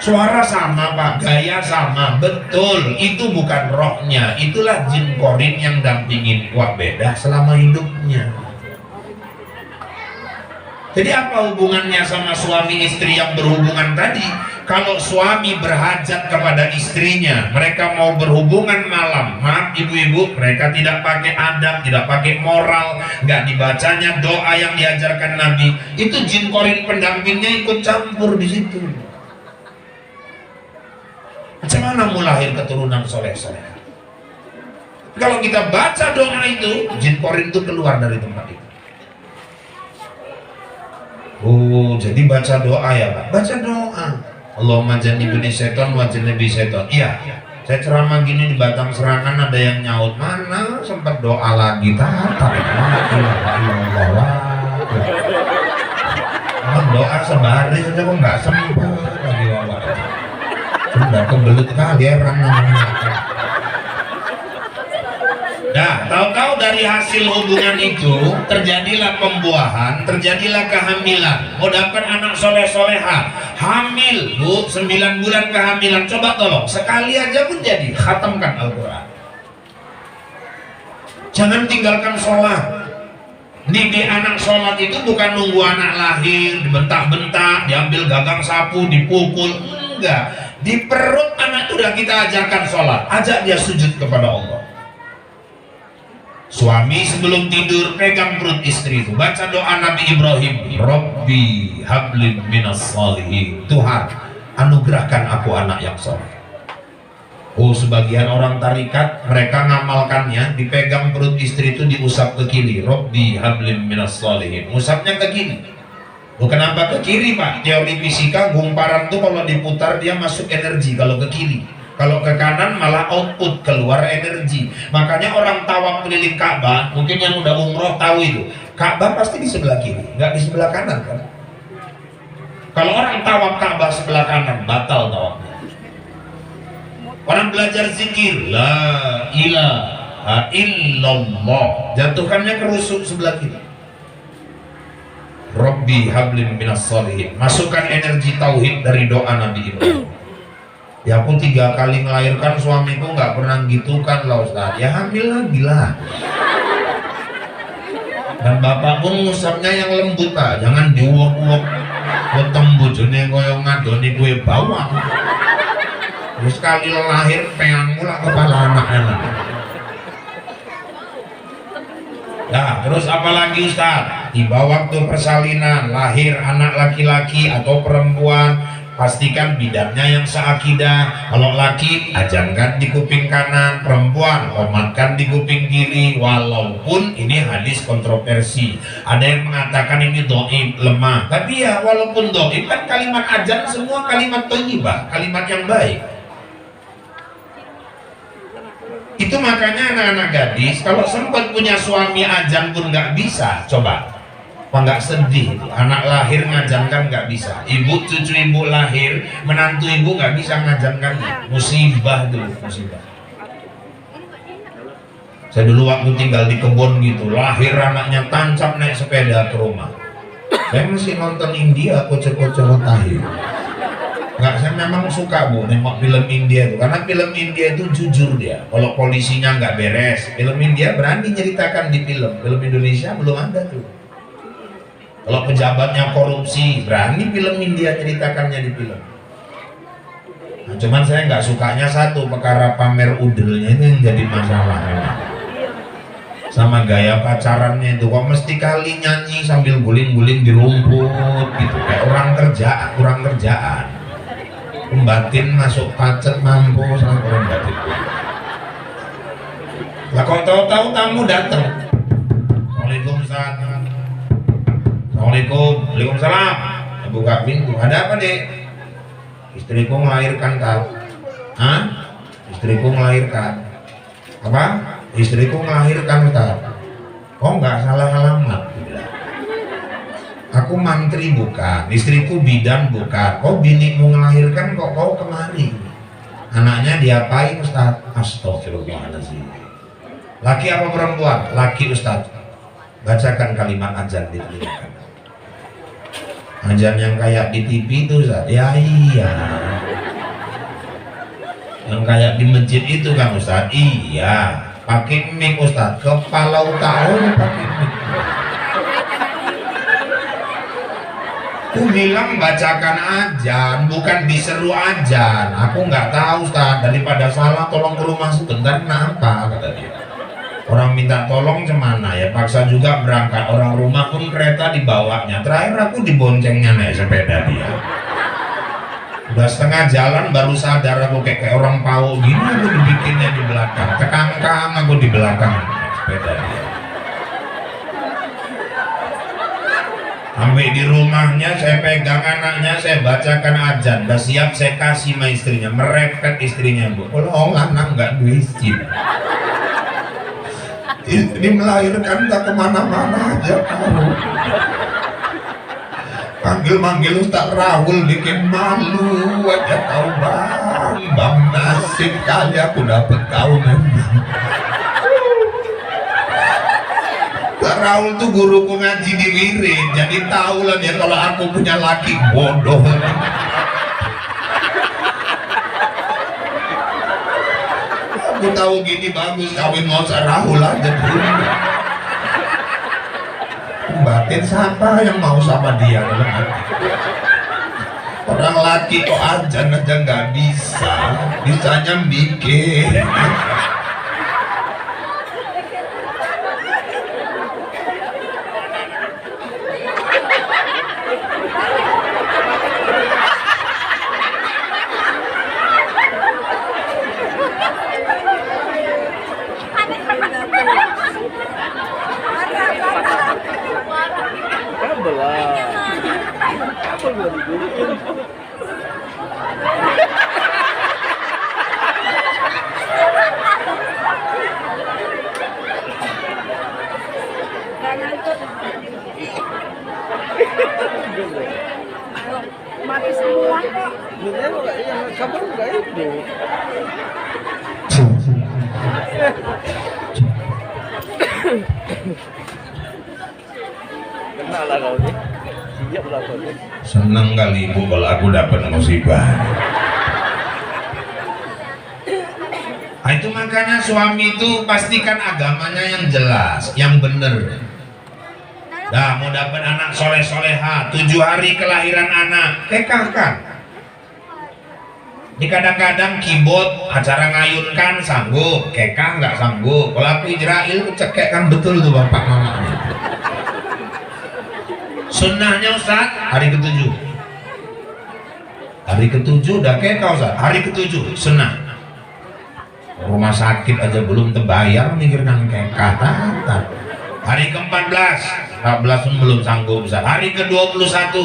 Speaker 1: Suara sama pak, gaya sama, betul. Itu bukan rohnya, itulah jin Qarin yang dampingin wak bedah selama hidupnya. Jadi apa hubungannya sama suami istri yang berhubungan tadi? Kalau suami berhajat kepada istrinya, mereka mau berhubungan malam, maaf ibu-ibu, mereka tidak pakai adab, tidak pakai moral, nggak dibacanya doa yang diajarkan Nabi. Itu jin Qarin pendampingnya ikut campur di situ. Macam mana mau lahir keturunan soleh-soleh? Kalau kita baca doa itu, jin Qarin itu keluar dari tempat itu. Oh, jadi baca doa ya Pak? Baca doa. Allahumma jannibni syaitan wa jannibi syaitan. Iya, Saya ceramah gini di Batang Serangan ada yang nyaut, mana sempat doa lagi tatap. Doa sebaris saja kok nggak sempat lagi wawan. Sudah kebelut kali ya namanya. Nah, tahu-tahu dari hasil hubungan itu terjadilah pembuahan, terjadilah kehamilan. Mau dapat anak soleh-soleha, hamil bu, 9 bulan kehamilan. Coba tolong, sekali aja pun jadi, khatamkan Al-Quran. Jangan tinggalkan sholat. Didik anak sholat itu bukan nunggu anak lahir, dibentak-bentak, diambil gagang sapu, dipukul. Enggak, di perut anak itu udah kita ajarkan sholat. Ajak dia sujud kepada Allah. Suami sebelum tidur pegang perut istri itu, baca doa Nabi Ibrahim, Rabbi habli minas sholihin, Tuhan anugerahkan aku anak yang soleh. Oh, sebagian orang tarikat mereka ngamalkannya, dipegang perut istri itu diusap ke kiri, Rabbi habli minas sholihin, usapnya ke kiri. Oh, kenapa ke kiri Pak? Teori fisika gumparan tuh kalau diputar dia masuk energi kalau ke kiri. Kalau ke kanan malah output, keluar energi. Makanya orang tawaf keliling Ka'bah, mungkin yang udah umroh tahu itu, Ka'bah pasti di sebelah kiri, nggak di sebelah kanan kan? Kalau orang tawaf Ka'bah sebelah kanan, batal tawafnya. Orang belajar zikir, la ilaha illallah, jatuhkannya ke rusuk sebelah kiri. Rabbi hablim minas sholihin, masukkan energi tauhid dari doa Nabi Ibrahim. Ya aku 3 kali melahirkan suamiku nggak pernah gitu kan lah Ustaz. Ya hamil lagi lah. Dan bapak pun ngusapnya yang lembut Pak, jangan diuap-uap. Wetem bojone koyo ngadoni kue bawang. Terus sekali lahir pengang mula kepala anaknya. Nah, terus apalagi Ustaz? Tiba waktu persalinan, lahir anak laki-laki atau perempuan, pastikan bidannya yang seakidah. Kalau laki, ajankan di kuping kanan, perempuan komatkan di kuping kiri. Walaupun ini hadis kontroversi, ada yang mengatakan ini doib, lemah. Tapi ya walaupun doib kan kalimat ajan semua kalimat thayyibah, kalimat yang baik. Itu makanya anak-anak gadis kalau sempat punya suami ajan pun nggak bisa, coba. Apa nggak sedih itu? Anak lahir ngajankan nggak bisa, ibu cucu ibu lahir, menantu ibu nggak bisa ngajankan, musibah dulu, musibah. Saya dulu waktu tinggal di kebun gitu, lahir anaknya tancap naik sepeda ke rumah. Saya masih nonton India, kocok-kocok tahir. Nggak, saya memang suka bu nengok film India itu, karena film India itu jujur dia. Kalau polisinya nggak beres, film India berani ceritakan di film. Film Indonesia belum ada tuh. Kalau pejabatnya korupsi, berani film India ceritakannya di film. Nah, cuman saya nggak sukanya satu, perkara pamer udelnya itu yang jadi masalah memang. Sama gaya pacarannya itu, kok mesti kali nyanyi sambil guling-guling di rumput gitu, kayak orang kerja, kurang kerjaan. Pembatin masuk pacet mampu sama orang batin. Lah kok tahu-tahu tamu datang. Waalaikumsalam. Assalamualaikum. Waalaikumsalam. Buka pintu. Ada apa dek? Istriku melahirkan kau. Hah? Istriku melahirkan. Apa? Istriku melahirkan kau. Oh nggak salah alamat. Aku mantri bukan, istriku bidan bukan. Oh binimu melahirkan kok kau kemari? Anaknya diapain Ustaz? Astagfirullahaladzim. Laki apa perempuan? Laki Ustaz. Bacakan kalimat azan di telinga. Azan yang kayak di TV itu Ustaz. Ya iya. Yang kayak di masjid itu kan Ustaz. Iya. Pakai mic Ustaz. Kepala tahu pakai mic. Aku bilang bacakan azan, bukan diseru azan. Aku nggak tahu Ustaz, daripada salah tolong ke rumah sebentar. Kenapa? Kata dia. Orang minta tolong cemana ya, paksa juga berangkat. Orang rumah pun kereta dibawanya. Terakhir aku diboncengnya naik sepeda dia. Udah setengah jalan baru sadar aku kayak orang pau gini, aku dibikinnya di belakang. Tekangkang aku di belakang sepeda dia. Sampai di rumahnya saya pegang anaknya, saya bacakan azan, udah siap saya kasih sama istrinya, merepet istrinya, Bu. Kalau anak nggak duit istri melahirkan tak kemana-mana aja kamu. Panggil-panggil Ustaz Rahul bikin malu aja kau bang nasib kali aku dapet kau memang. Ustaz Rahul tuh guruku ngaji di Wirid, jadi tahu lah dia kalau aku punya laki bodoh. Aku tahu gini bagus kawin mau Ustaz Rahul aja dulu. Batin siapa yang mau sama dia dalam hati? Orang laki kok aja nggak bisa, bisanya bikin.
Speaker 3: Mati semua kok.
Speaker 4: Yang kabar enggak itu. Kenal lah kau ni. Siap lah kau ni.
Speaker 1: Seneng kali ibu kalau aku dapat musibah. Nah, itu makanya suami itu pastikan agamanya yang jelas, yang bener. Nah, mau dapat anak soleh-soleha, 7 hari kelahiran anak, kekahkan. Ini kadang-kadang keyboard acara ngayunkan sanggup, kekah nggak sanggup. Kalau aku Israel cekek kan betul tuh bapak mamanya. Sunnahnya Ustaz hari ke-7. Hari ke-7 udah kekah Ustaz, hari ke-7 sunnah. Rumah sakit aja belum terbayar mikirkan kekah tatat. Hari ke-14, 14 pun belum sanggup Ustaz. Hari ke-21,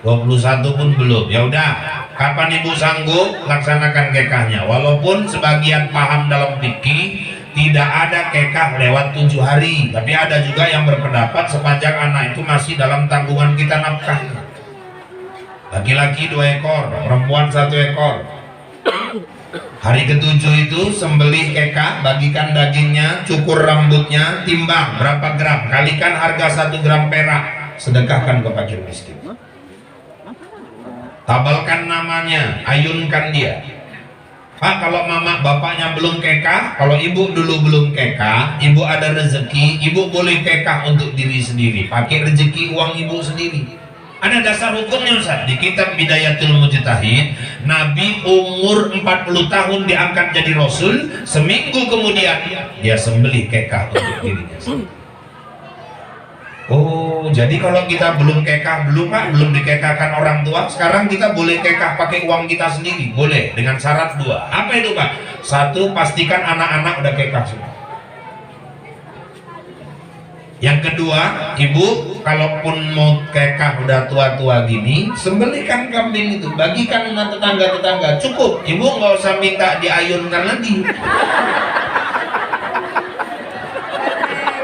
Speaker 1: 21 pun belum. Ya udah, kapan ibu sanggup laksanakan kekahnya. Walaupun sebagian paham dalam fikih tidak ada kekah lewat 7 hari, tapi ada juga yang berpendapat sepanjang anak itu masih dalam tanggungan kita nafkah. Laki-laki 2 ekor, perempuan 1 ekor. Hari ke-7 itu sembelih kekah, bagikan dagingnya, cukur rambutnya, timbang berapa gram, kalikan harga 1 gram perak, sedekahkan ke fakir miskin. Tabalkan namanya, ayunkan dia. Pak, kalau mama bapaknya belum kekah, kalau ibu dulu belum kekah, ibu ada rezeki, ibu boleh kekah untuk diri sendiri, pakai rezeki uang ibu sendiri. Ada dasar hukumnya Ustaz di kitab Bidayatul Mujtahid. Nabi umur 40 tahun diangkat jadi Rasul, seminggu kemudian dia sembelih kekah untuk dirinya sendiri. Oh, jadi kalau kita belum kekah, belum dikekahkan orang tua, sekarang kita boleh kekah pakai uang kita sendiri, boleh dengan syarat 2. Apa itu Pak? 1, pastikan anak-anak udah kekah semua. Yang kedua, ibu kalaupun mau kekah udah tua-tua gini, sembelihkan kambing itu, bagikan sama tetangga-tetangga, cukup. Ibu nggak usah minta diayunkan lagi.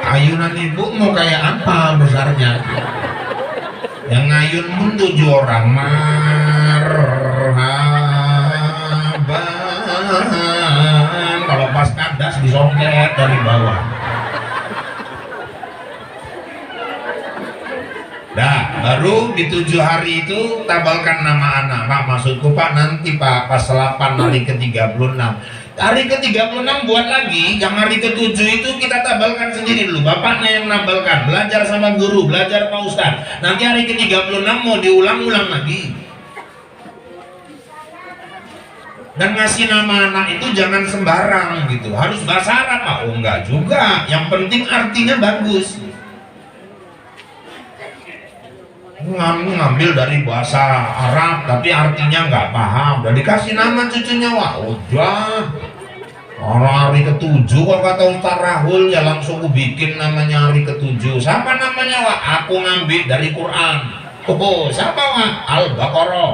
Speaker 1: Ayunan ibu mau kayak apa besarnya? Yang ngayun pun 7 orang. Marhaban. Kalau pas kandas disongket dari bawah. Nah, baru di 7 hari itu tabalkan nama anak. Pak, maksudku Pak nanti Pak pas 8 hari ke-36. Hari ke-36 buat lagi. Yang hari ke-7 itu kita tabalkan sendiri dulu. Bapaknya yang nabalkan, belajar sama guru, belajar Pak Ustaz. Nanti hari ke-36 mau diulang-ulang lagi. Dan ngasih nama anak itu jangan sembarang gitu. Harus bahasa Arab Pak. Oh enggak juga. Yang penting artinya bagus. Ngambil dari bahasa Arab tapi artinya nggak paham, udah dikasih nama cucunya, wah udah Orang hari ketujuh kalau kata Ustaz Rahul ya langsung aku bikin namanya hari ketujuh. Siapa namanya Wak? Aku ngambil dari Quran. Oh, siapa Wak? Al-Baqarah.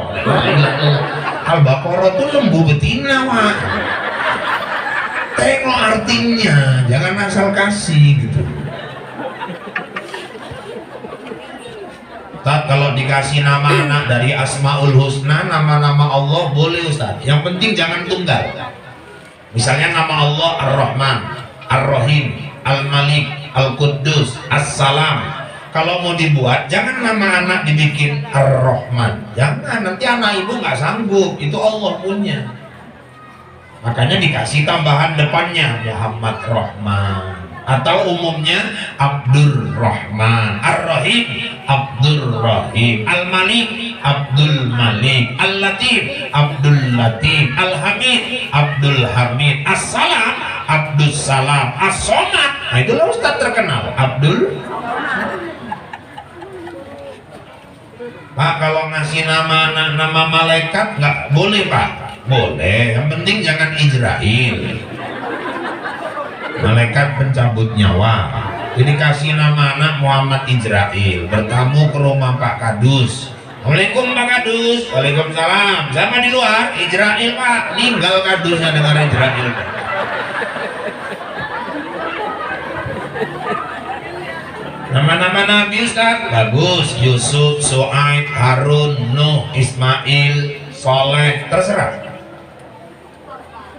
Speaker 1: Al-Baqarah tuh lembu betina Wak. Tengok artinya, jangan asal kasih gitu. Ustaz, kalau dikasih nama anak dari Asmaul Husna, nama-nama Allah boleh Ustaz. Yang penting jangan tunggal. Misalnya nama Allah Ar-Rahman, Ar-Rahim, Al-Malik, Al-Quddus, As-Salam. Kalau mau dibuat, jangan nama anak dibikin Ar-Rahman. Jangan, nanti anak ibu nggak sanggup. Itu Allah punya. Makanya dikasih tambahan depannya Muhammad Rahman. Atau umumnya Abdur Rahman, Ar-Rahim, Abdur Rahim, Al-Malik, Abdul Malik, Al-Latif, Abdul Latif, Al-Hamid, Abdul Hamid, As-Salam, Abdul Salam, As-Somad. Nah itulah Ustaz terkenal Abdul. Pak, kalau ngasih nama malaikat nggak boleh Pak? Boleh, yang penting jangan Israel. Malaikat pencabut nyawa. Jadi kasih nama anak Muhammad Israel. Bertamu ke rumah Pak Kadus. Assalamualaikum Pak Kadus. Waalaikumsalam. Sama di luar Israel Pak. Tinggal Kadusnya dengar Israel. Nama-nama Nabi Ustaz bagus. Yusuf, Su'aib, Harun, Nuh, Ismail, Soleh, terserah.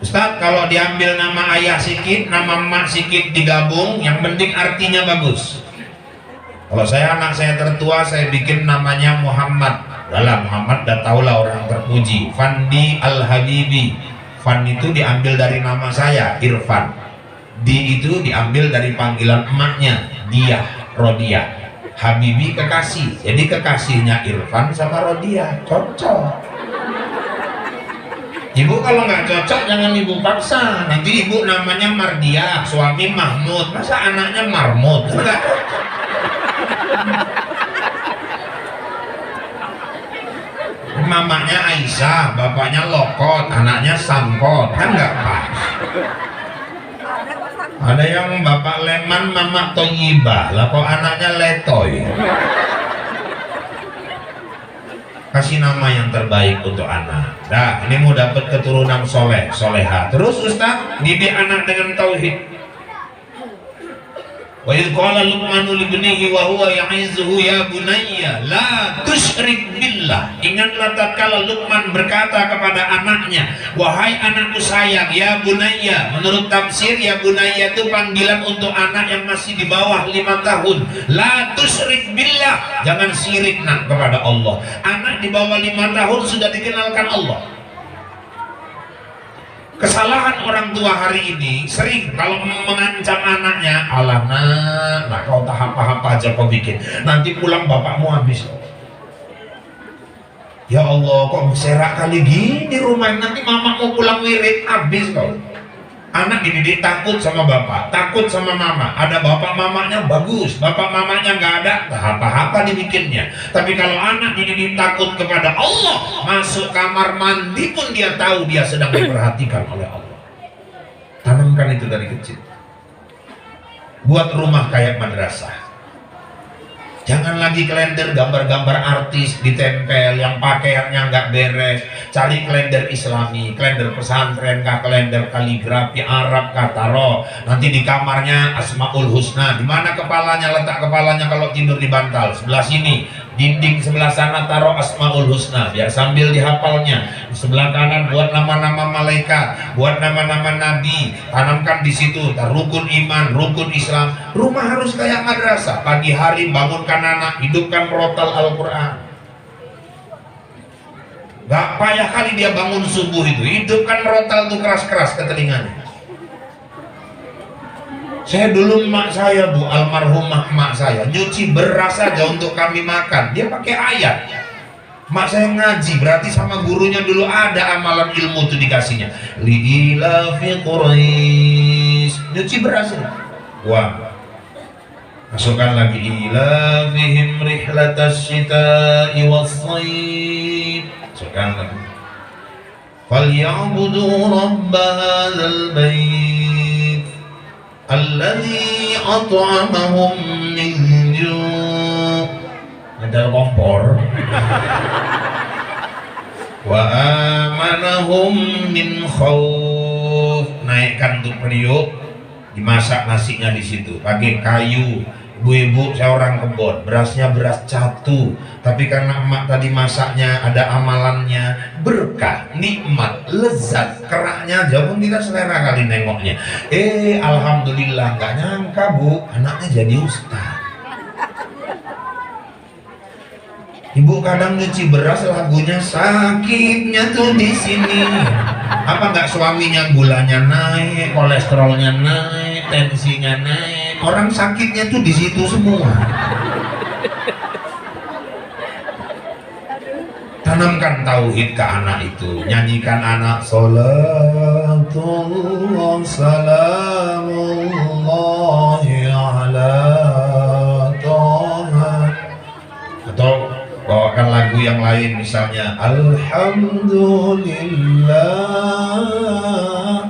Speaker 1: Ustaz, kalau diambil nama ayah sikit, nama emak sikit digabung, yang penting artinya bagus. Kalau saya anak saya tertua, saya bikin namanya Muhammad. Dalam Muhammad dah tahulah orang terpuji. Fandi Al-Habibi. Fan itu diambil dari nama saya, Irfan. Di itu diambil dari panggilan emaknya, Diah, Rodiah. Habibi kekasih. Jadi kekasihnya Irfan sama Rodiah, cocok. Ibu kalau nggak cocok jangan ibu paksa. Nanti ibu namanya Mardiah, suami Mahmud, masa anaknya Marmut? Enggak. Mamanya Aisyah, bapaknya Lokot, anaknya Sangkot, kan nggak pas. Ada yang bapak Leman, mama Toyibah, lah kok anaknya Letoy. Kasih nama yang terbaik untuk anak. Dah, ini mau dapat keturunan soleh, soleha. Terus Ustaz, didik anak dengan tauhid. Wa idh qala Luqmanu li ibnihi wa huwa ya'izuhu ya bunayya la tusyrik billah. Ingatlah tatkala Luqman berkata kepada anaknya, wahai anakku sayang, ya bunayya. Menurut tafsir ya bunayya itu panggilan untuk anak yang masih di bawah 5 tahun. La tusyrik billah, jangan syirik nak kepada Allah. Anak di bawah 5 tahun sudah dikenalkan Allah. Kesalahan orang tua hari ini sering kalau mengancam anaknya, alah nak kau tak apa-apa aja kau bikin, nanti pulang bapakmu habis. Ya Allah, kok serak kali gini rumah, nanti mamamu pulang wirid habis kau. Anak dididik takut sama bapak, takut sama mama. Ada bapak mamanya bagus, bapak mamanya nggak ada, tak apa-apa dibikinnya. Tapi kalau anak dididik takut kepada Allah, masuk kamar mandi pun dia tahu dia sedang diperhatikan oleh Allah. Tanamkan itu dari kecil. Buat rumah kayak madrasah. Jangan lagi kalender gambar-gambar artis ditempel yang pakaiannya nggak beres. Cari kalender Islami, kalender pesantren, kalender kaligrafi Arab, taro. Nanti di kamarnya Asmaul Husna. Di mana kepalanya, letak kepalanya kalau tidur di bantal? Sebelah sini. Dinding sebelah sana taruh Asmaul Husna biar sambil dihafalnya. Di sebelah kanan buat nama-nama malaikat, buat nama-nama nabi, tanamkan di situ. Rukun iman, rukun Islam. Rumah harus kayak madrasah. Pagi hari bangunkan anak, hidupkan rotal Al-Quran. Gak payah kali dia bangun subuh itu, hidupkan rotal tuh keras-keras ke telinganya. Saya dulu emak saya bu, almarhumah emak saya nyuci beras saja untuk kami makan, dia pakai ayat. Emak saya ngaji, berarti sama gurunya dulu ada amalan ilmu itu dikasihnya. Li'ilafi Quraisy, nyuci beras ini. Wah, masukkan lagi ilafihim rihlatas syita'i was-shayb, masukkan lagi. فَلْيَعْبُدُوا رَبَّ هَذَا الْبَيْتِ الَّذِي أَطْعَمَهُم مِّن جُوعٍ. Ada kompor. Wa amanahum min khauf. Naikkan tuh periuk, dimasak nasinya di situ pakai kayu. Ibu-ibu saya orang kebon, berasnya beras catu, tapi karena emak tadi masaknya ada amalannya, berkah, nikmat, lezat, keraknya jauh pun tidak selera kali nengoknya. Alhamdulillah, nggak nyangka bu, anaknya jadi ustaz. Ibu kadang nyuci beras lagunya sakitnya tuh di sini. Apa nggak suaminya gulanya naik, kolesterolnya naik, tensinya naik, orang sakitnya tuh di situ semua. Tanamkan tauhid ke anak itu, nyanyikan anak salatullah salamullahi ala toha, atau bawakan lagu yang lain misalnya Alhamdulillah.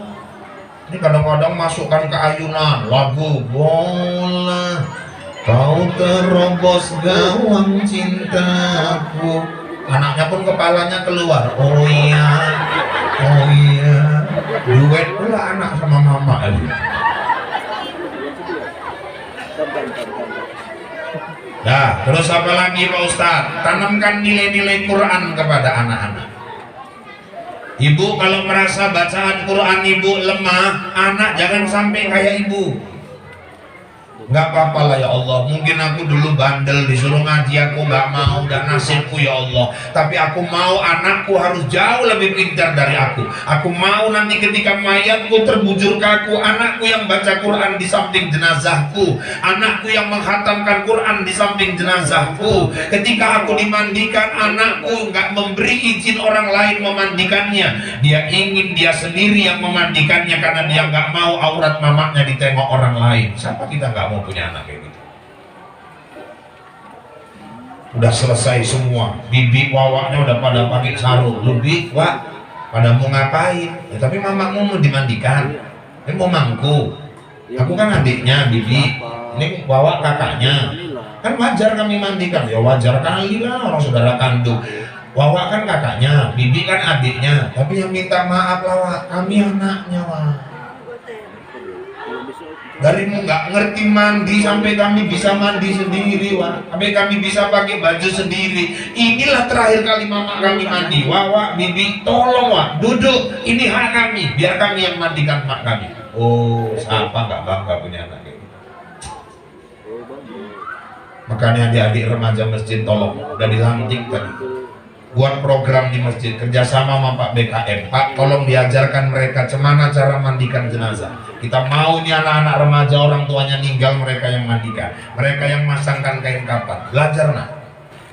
Speaker 1: Ini kadang-kadang masukkan ke ayunan lagu bola kau terobos gawang cintaku, anaknya pun kepalanya keluar oh iya duet pula anak sama mama. Nah, terus apa lagi Pak Ustadz? Tanamkan nilai-nilai Quran kepada anak-anak. Ibu kalau merasa bacaan Quran ibu lemah, anak jangan sampai kayak ibu. Nggak apa-apa lah ya Allah, mungkin aku dulu bandel disuruh ngaji aku nggak mau dan nasibku ya Allah, tapi aku mau anakku harus jauh lebih pintar dari aku. Aku mau nanti ketika mayatku terbujur kaku, anakku yang baca Quran di samping jenazahku, anakku yang menghatamkan Quran di samping jenazahku. Ketika aku dimandikan, anakku nggak memberi izin orang lain memandikannya, dia ingin dia sendiri yang memandikannya karena dia nggak mau aurat mamanya ditengok orang lain. Siapa kita nggak mau punya anak kayak gitu? Udah selesai semua, bibi wawaknya udah pada pakai sarung, lebih wak pada mau ngapain ya, tapi mamamu mau dimandikan, ini mau mangku, aku kan adiknya bibi, ini wawak kakaknya, kan wajar kami mandikan, ya wajar kali lah orang saudara kandung. Wawak kan kakaknya, bibi kan adiknya, tapi yang minta maaf lah wak, kami anaknya wak. Darimu nggak ngerti mandi sampai kami bisa mandi sendiri, wah. Sampai kami bisa pakai baju sendiri. Inilah terakhir kali mama kami mandi. Wah, bibi, tolong wah, duduk. Ini hak kami, biar kami yang mandikan mak kami. Oh, siapa nggak bangga punya anak kayak gitu? Makanya adik-adik remaja masjid tolong, udah dilantik tadi. Buat program di masjid kerjasama sama Pak BKM. Pak, tolong diajarkan mereka cemana cara mandikan jenazah. Kita mau ini anak-anak remaja orang tuanya meninggal, mereka yang mandikan, mereka yang masangkan kain kapan. Belajar nak,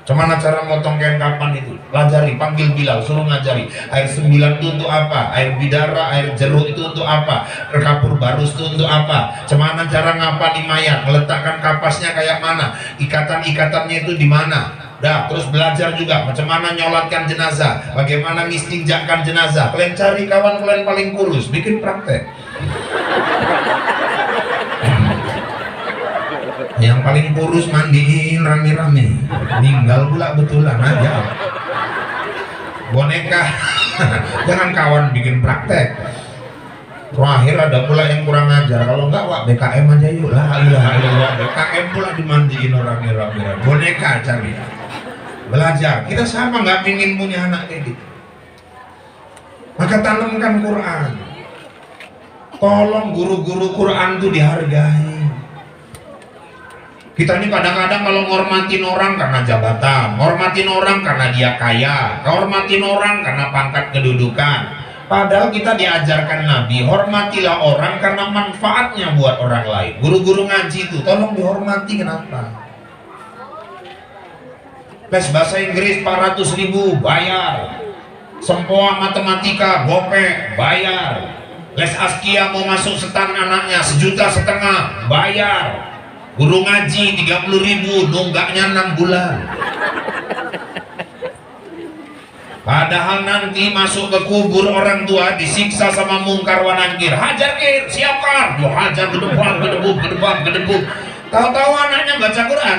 Speaker 1: cemana cara motong kain kapan itu. Pelajari, panggil Bilal, suruh ngajari. Air 9 itu untuk apa? Air bidara, air jeruk itu untuk apa? Kapur barus itu untuk apa? Cemana cara ngapani mayat, meletakkan kapasnya kayak mana? Ikatan-ikatannya itu di mana? Dah, terus belajar juga macam mana nyolatkan jenazah, bagaimana ngistinjakkan jenazah. Kalian cari kawan kalian paling kurus, bikin praktek. Yang paling kurus mandiin rame-rame, meninggal pula betulan aja. Boneka, jangan kawan bikin praktek. Terakhir ada pula yang kurang ajar, kalau enggak wak BKM aja yuk lah, BKM pula dimandiin orangnya rame-rame. Boneka cari. Belajar, kita sama nggak pingin punya anak kayak gitu. Maka tanamkan Quran. Tolong guru-guru Quran itu dihargai. Kita ini kadang-kadang kalau ngormatin orang karena jabatan, ngormatin orang karena dia kaya, ngormatin orang karena pangkat kedudukan. Padahal kita diajarkan Nabi, hormatilah orang karena manfaatnya buat orang lain. Guru-guru ngaji itu tolong dihormati, kenapa? Les bahasa Inggris 400.000 bayar, sempoa matematika gope bayar, les askia mau masuk setan anaknya 1,5 juta bayar, guru ngaji 30.000 nunggaknya 6 bulan. Padahal nanti masuk ke kubur orang tua disiksa sama mungkar wa nakir. Hajar kir, siapkan. Yo hajar gedebak, gedebuk, gedebak, gedebuk. Tahu-tahu anaknya baca Quran.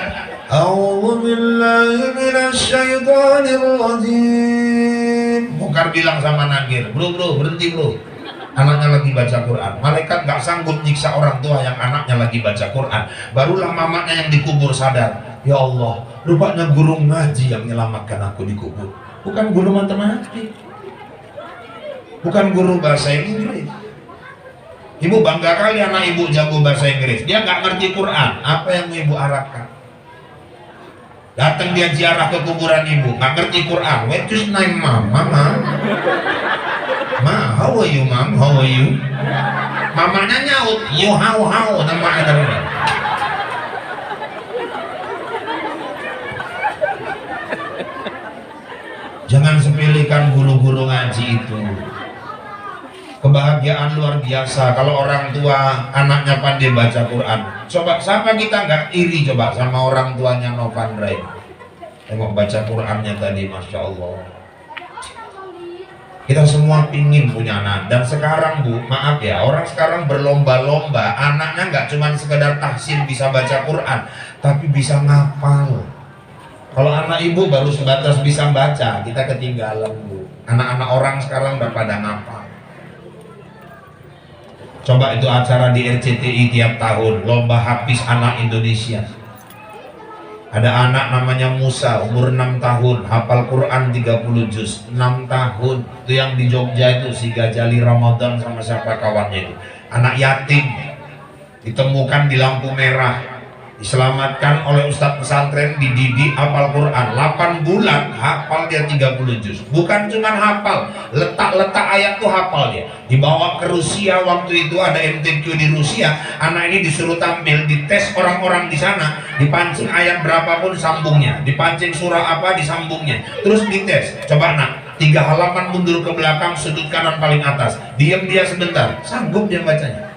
Speaker 1: A'udzu billahi minasyaitonir rajim. Mungkar bilang sama nakir, bro berhenti bro. Anaknya lagi baca Quran. Malaikat gak sanggup nyiksa orang tua yang anaknya lagi baca Quran. Barulah mamanya yang dikubur sadar. Ya Allah, rupanya guru ngaji yang menyelamatkan aku di kubur. Bukan guru matematik, bukan guru bahasa Inggris. Ibu bangga kali anak ibu jago bahasa Inggris. Dia nggak ngerti Quran. Apa yang ibu harapkan? Datang dia ziarah ke kuburan ibu, nggak ngerti Quran. What is name mama? Ma, how are you mom? How are you? Mamanya nyaut, you how nama anaknya. Jangan sepelekan guru-guru ngaji itu. Kebahagiaan luar biasa kalau orang tua anaknya pandai baca Quran. Coba siapa kita nggak iri coba sama orang tuanya Novandra ini. Tengok baca Qurannya tadi, Masya Allah. Kita semua pingin punya anak. Dan sekarang Bu, maaf ya, orang sekarang berlomba-lomba. Anaknya nggak cuma sekedar tahsin bisa baca Quran, tapi bisa ngapal. Kalau anak ibu baru sebatas bisa baca, kita ketinggalan Bu. Anak-anak orang sekarang udah pada ngapal. Coba itu acara di RCTI tiap tahun, lomba hafiz anak Indonesia. Ada anak namanya Musa, umur 6 tahun, hafal Quran 30 juz, 6 tahun. Itu yang di Jogja itu, si Gajali Ramadan sama siapa kawannya itu. Anak yatim, ditemukan di lampu merah. Diselamatkan oleh ustadz pesantren, dididik hafal Quran 8 bulan, hafal dia 30 juz. Bukan cuma hafal, letak-letak ayat tuh hafal dia. Dibawa ke Rusia, waktu itu ada MTQ di Rusia. Anak ini disuruh tampil, dites orang-orang di sana, dipancing ayat berapapun sambungnya, dipancing surah apa disambungnya, terus dites. Coba nak, 3 halaman mundur ke belakang, sudut kanan paling atas, diam dia sebentar, sanggup dia bacanya.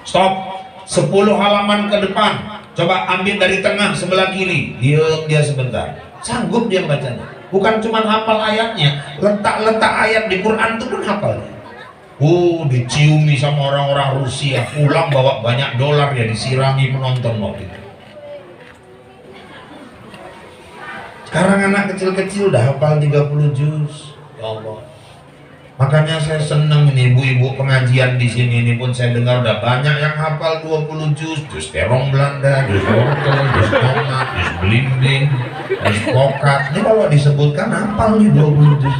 Speaker 1: Stop, 10 halaman ke depan, coba ambil dari tengah sebelah kiri, diam dia sebentar, sanggup dia bacanya. Bukan cuma hafal ayatnya, letak-letak ayat di Quran itu pun hafalnya. Diciumi sama orang-orang Rusia, pulang bawa banyak dolar ya, disirami penonton waktu itu. Sekarang anak kecil-kecil udah hafal 30 juz. Ya Allah. Makanya saya senang ini ibu-ibu pengajian di sini ini pun saya dengar udah banyak yang hafal 20 juz, juz terong Belanda, juz wortel, juz tomat, juz belimbing, juz pokat. Ini kalau disebutkan hafal nih 20 juz.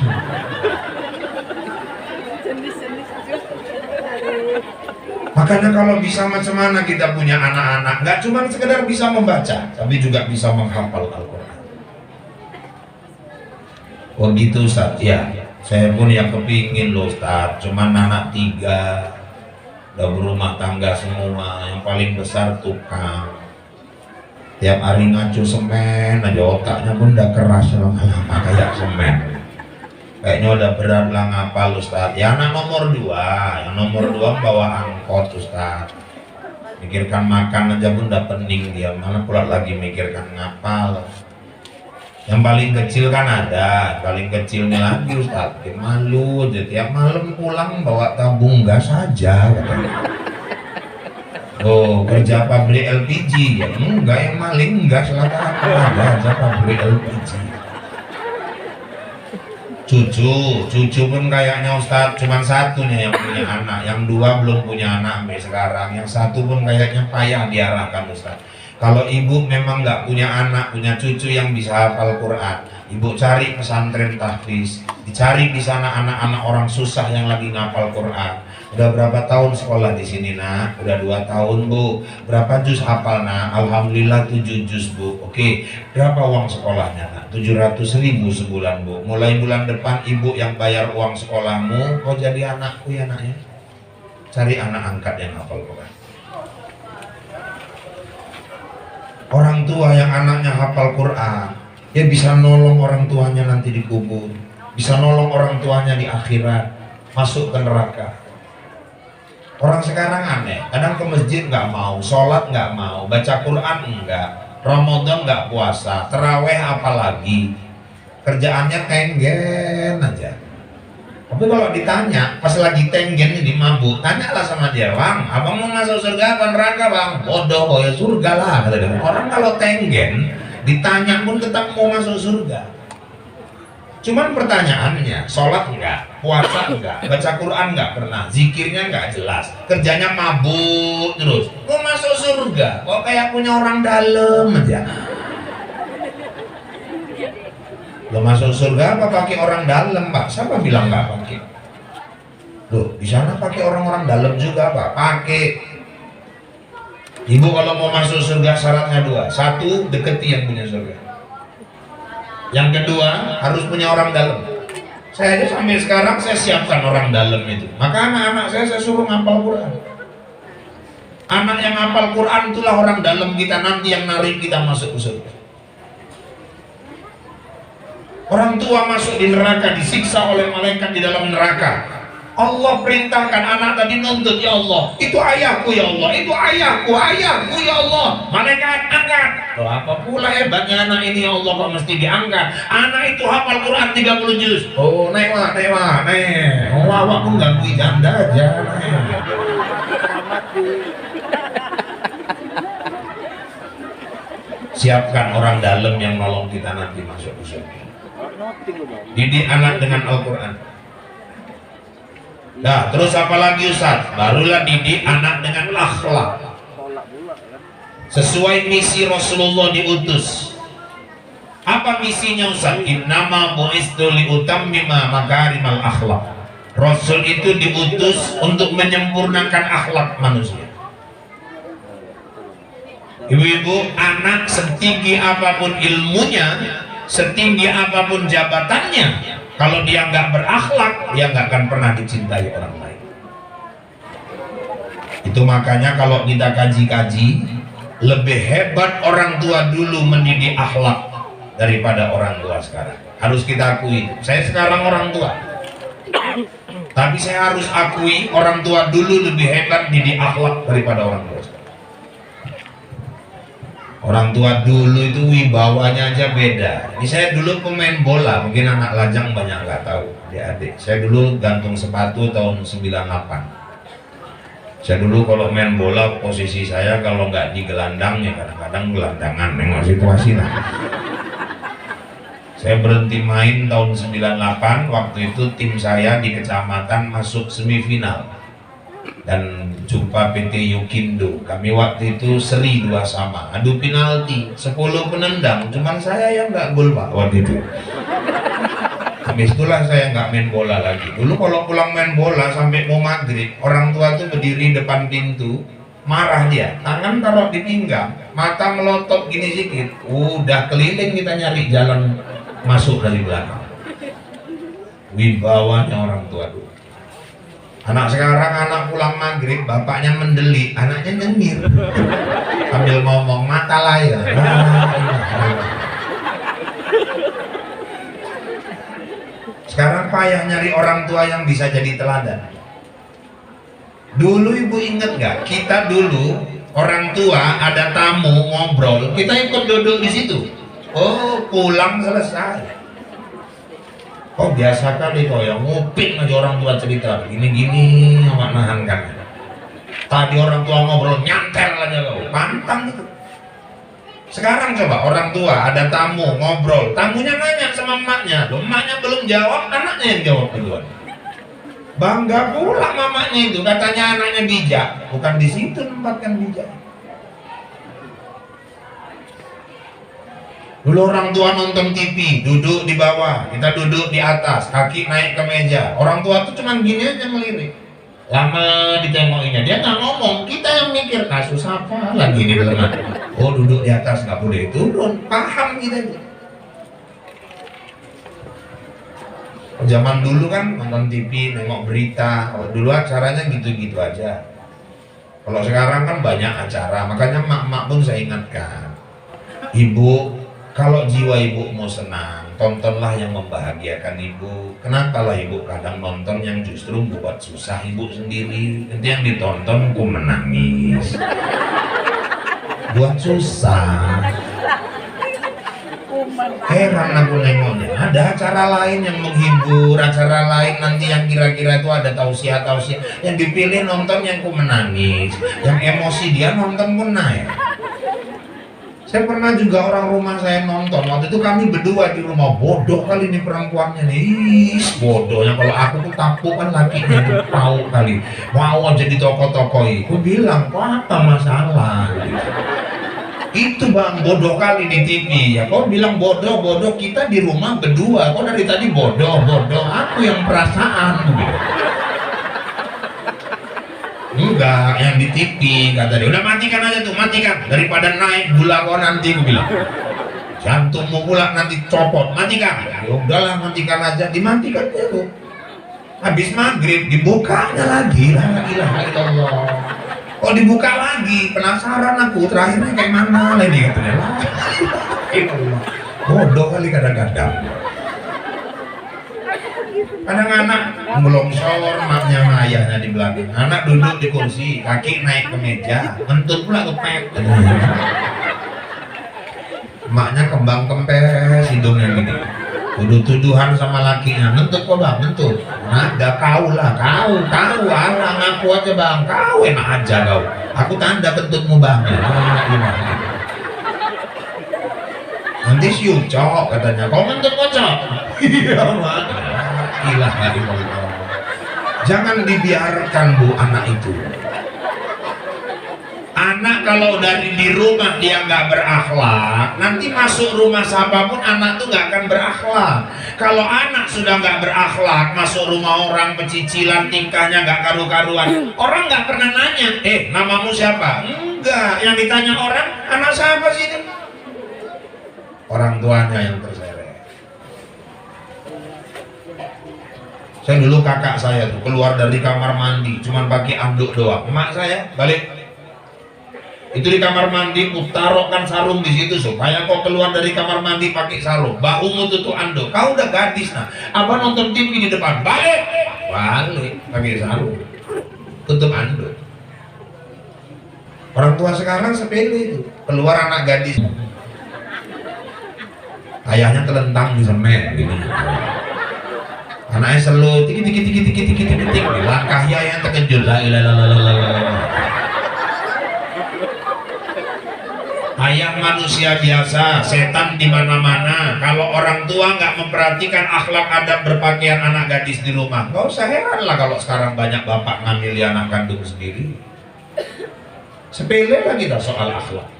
Speaker 1: Makanya kalau bisa macam mana kita punya anak-anak, nggak cuma sekedar bisa membaca, tapi juga bisa menghafal Al-Quran. Oh gitu Ustaz, ya. Saya pun yang kepingin loh Ustaz, cuman anak 3 udah berumah tangga semua, yang paling besar tukang, tiap hari ngacu semen aja, otaknya pun udah keras lama-lama kayak semen, kayaknya udah berat lah ngapal Ustaz. Ya anak nomor 2, yang nomor 2 bawa angkot Ustaz, mikirkan makan aja pun udah pening dia, mana pula lagi mikirkan ngapal. Yang paling kecil kan ada, paling kecilnya lagi Ustaz, malu aja tiap malam pulang bawa tabung gas saja katanya. Oh, kerja pabrik LPG ya? Enggak, yang maling gas lah, ada aja pabrik LPG. Cucu pun kayaknya Ustaz cuman satunya yang punya anak, yang 2 belum punya anak sampai sekarang, yang 1 pun kayaknya payah diarahkan Ustaz. Kalau ibu memang nggak punya anak, punya cucu yang bisa hafal Quran, ibu cari pesantren tahfiz, dicari di sana anak-anak orang susah yang lagi ngapal Quran. Udah berapa tahun sekolah di sini nak? Udah 2 tahun Bu. Berapa juz hafal nak? Alhamdulillah 7 juz Bu. Oke, berapa uang sekolahnya nak? 700.000 sebulan Bu. Mulai bulan depan ibu yang bayar uang sekolahmu, kau jadi anakku ya nak ya. Cari anak angkat yang hafal Quran. Orang tua yang anaknya hafal Quran, dia bisa nolong orang tuanya nanti di kubur, bisa nolong orang tuanya di akhirat, masuk ke neraka. Orang sekarang aneh, kadang ke masjid nggak mau, sholat nggak mau, baca Quran enggak, Ramadan nggak puasa, terawih apalagi. kerjaannya tenggen aja. Tapi kalau ditanya pas lagi tenggen ini mabuk, tanyalah sama dia, Bang, abang mau masuk surga apa neraka Bang? Bodoh, oh ya surga lah, kata dia. Orang kalau tenggen ditanya pun tetap mau masuk surga. Cuman pertanyaannya, sholat enggak, puasa enggak, baca Quran enggak pernah, zikirnya enggak jelas, kerjanya mabuk terus, mau masuk surga, kok kayak punya orang dalam aja. Lo masuk surga apa pakai orang dalam, Pak? Siapa bilang enggak pakai? Loh, di sana pakai orang-orang dalam juga, Pak. Pakai. Ibu kalau mau masuk surga syaratnya dua, satu deketi yang punya surga. Yang kedua harus punya orang dalam. Saya aja sampai sekarang saya siapkan orang dalam itu. Maka anak-anak saya suruh ngapal Quran. Anak yang ngapal Quran itulah orang dalam kita nanti yang narik kita masuk ke surga. Orang tua masuk di neraka disiksa oleh malaikat di dalam neraka. Allah perintahkan anak tadi nuntut, ya Allah, itu ayahku ya Allah, itu ayahku ya Allah. Malaikat angkat. Loh, apa pula hebatnya anak ini ya Allah kok mesti diangkat? Anak itu hafal Quran 30 juz. Oh, naik. Oh, awak pun ganggu janda aja. Siapkan orang dalam yang nolong kita nanti masuk ke surga. Didik anak dengan Al-Quran. Nah, terus apa lagi Ustaz? Barulah didik anak dengan akhlak. Sesuai misi Rasulullah diutus. Apa misinya Ustaz? Innama bu'istu liutammima makarimal akhlak. Rasul itu diutus untuk menyempurnakan akhlak manusia. Ibu-ibu, anak setinggi apapun ilmunya, setinggi apapun jabatannya, kalau dia nggak berakhlak, dia nggak akan pernah dicintai orang lain. Itu makanya kalau kita kaji-kaji, lebih hebat orang tua dulu mendidik akhlak daripada orang tua sekarang. Harus kita akui. Saya sekarang orang tua, tapi saya harus akui orang tua dulu lebih hebat didik akhlak daripada orang tua sekarang. Orang tua dulu itu wibawanya aja beda. Ini saya dulu pemain bola, mungkin anak lajang banyak nggak tahu, adik-adik. Saya dulu gantung sepatu tahun 98. Saya dulu kalau main bola posisi saya kalau nggak di gelandang ya kadang-kadang gelandangan, nengok situasi lah. Saya berhenti main tahun 98, waktu itu tim saya di kecamatan masuk semifinal dan jumpa PT Yukindo. Kami waktu itu seri 2-2, adu penalti, 10 penendang, cuman saya yang nggak gol Pak waktu itu. Habis itulah saya nggak main bola lagi. Dulu kalau pulang main bola sampai mau maghrib, orang tua tuh berdiri depan pintu, marah dia, tangan taruh di pinggang, mata melotot gini sedikit, udah keliling kita nyari jalan masuk dari belakang. Wibawanya orang tua dulu. Anak sekarang anak pulang maghrib, bapaknya mendelik, anaknya nyengir sambil ngomong mata layar. Sekarang payah nyari orang tua yang bisa jadi teladan. Dulu ibu inget nggak? Kita dulu orang tua ada tamu ngobrol, kita ikut duduk di situ. Oh, pulang selesai. Oh biasa kali kok ya, nguping aja orang tua cerita gini-gini, awak nahan kan. Tadi orang tua ngobrol nyantel aja kau, pantang itu. Sekarang coba orang tua ada tamu ngobrol, tamunya nanya sama emaknya, loh emaknya belum jawab, anaknya yang jawab duluan. Bangga pula mamanya itu, katanya anaknya bijak, bukan di situ tempatkan bijak. Dulu orang tua nonton TV, duduk di bawah, kita duduk di atas, kaki naik ke meja. Orang tua tuh cuman gini aja melirik. Lama ditengokinya, dia nggak ngomong, kita yang mikir kasus apa lagi ini belum. Oh duduk di atas nggak boleh turun, paham kita. Zaman dulu kan nonton TV, nengok berita, dulu acaranya gitu-gitu aja. Kalau sekarang kan banyak acara, makanya mak-mak pun saya ingatkan, ibu, kalau jiwa ibu mau senang, tontonlah yang membahagiakan ibu. Kenapa lah ibu kadang nonton yang justru buat susah ibu sendiri? Nanti yang ditonton aku menangis, buat susah. Heran aku nengoknya. Ada acara lain yang menghibur, acara lain nanti yang kira-kira itu ada tausiah-tausiah. Yang dipilih nonton yang ku menangis, yang emosi dia nonton pun naik. Saya pernah juga orang rumah saya nonton, waktu itu kami berdua di rumah, bodoh kali ini perempuannya nih, bodohnya kalau aku tuh tampuk kan lakinya tuh tahu kali, mau aja di toko-tokoi, aku bilang, kok apa masalah? Itu bang, bodoh kali di TV, ya kau bilang bodoh, kita di rumah berdua, kok dari tadi bodoh, aku yang perasaan. Enggak, yang di TV kata dia, udah matikan aja tuh, matikan daripada naik gula kau nanti, aku bilang jantungmu pula nanti copot, matikan. Ya udahlah, matikan aja, dimatikan aja tuh. Habis maghrib dibukanya lagi, la ilaha illallah. Oh dibuka lagi, penasaran aku terakhirnya kayak mana ini katanya. Bodoh kali kadang-kadang. Kadang anak ngelongsor, maknya sama ayahnya di belakang. Anak duduk di kursi, kaki naik ke meja, ngentut pula ke pet. Maknya kembang kempes, hidungnya gini. Tuduh-tuduhan sama lakinya, ngentut kok bang, ngentut. Ada kau lah, kau, alah ngaku aja bang, kau enak aja kau. Aku tanda kentutmu bang. Nanti si Ucok katanya, kau ngentut kocok. Iya mak. Ilaha illallah. Jangan dibiarkan bu anak itu. Anak kalau dari di rumah dia nggak berakhlak, nanti masuk rumah siapapun anak tuh nggak akan berakhlak. Kalau anak sudah nggak berakhlak, masuk rumah orang pecicilan, tingkahnya nggak karu-karuan, orang nggak pernah nanya, namamu siapa? Enggak, yang ditanya orang, anak siapa sih ini? Orang tuanya yang terseret. Saya dulu kakak saya tuh keluar dari kamar mandi cuman pakai anduk doang. Emak saya balik, itu di kamar mandi taruhkan sarung di situ supaya kau keluar dari kamar mandi pakai sarung, bahumu tutup anduk. Kau udah gadis nah, apa nonton TV di depan, balik pakai sarung, tutup anduk. Orang tua sekarang sepele itu, keluar anak gadis, ayahnya telentang di semen gini. Anaknya selalu tik langkahnya yang terkejut, la ilaha illallah. Ayah manusia biasa, setan di mana-mana. Kalau orang tua nggak memperhatikan akhlak adab berpakaian anak gadis di rumah, nggak usah heran lah kalau sekarang banyak bapak ngambil anak kandung sendiri. Sepele lagi dah soal akhlak.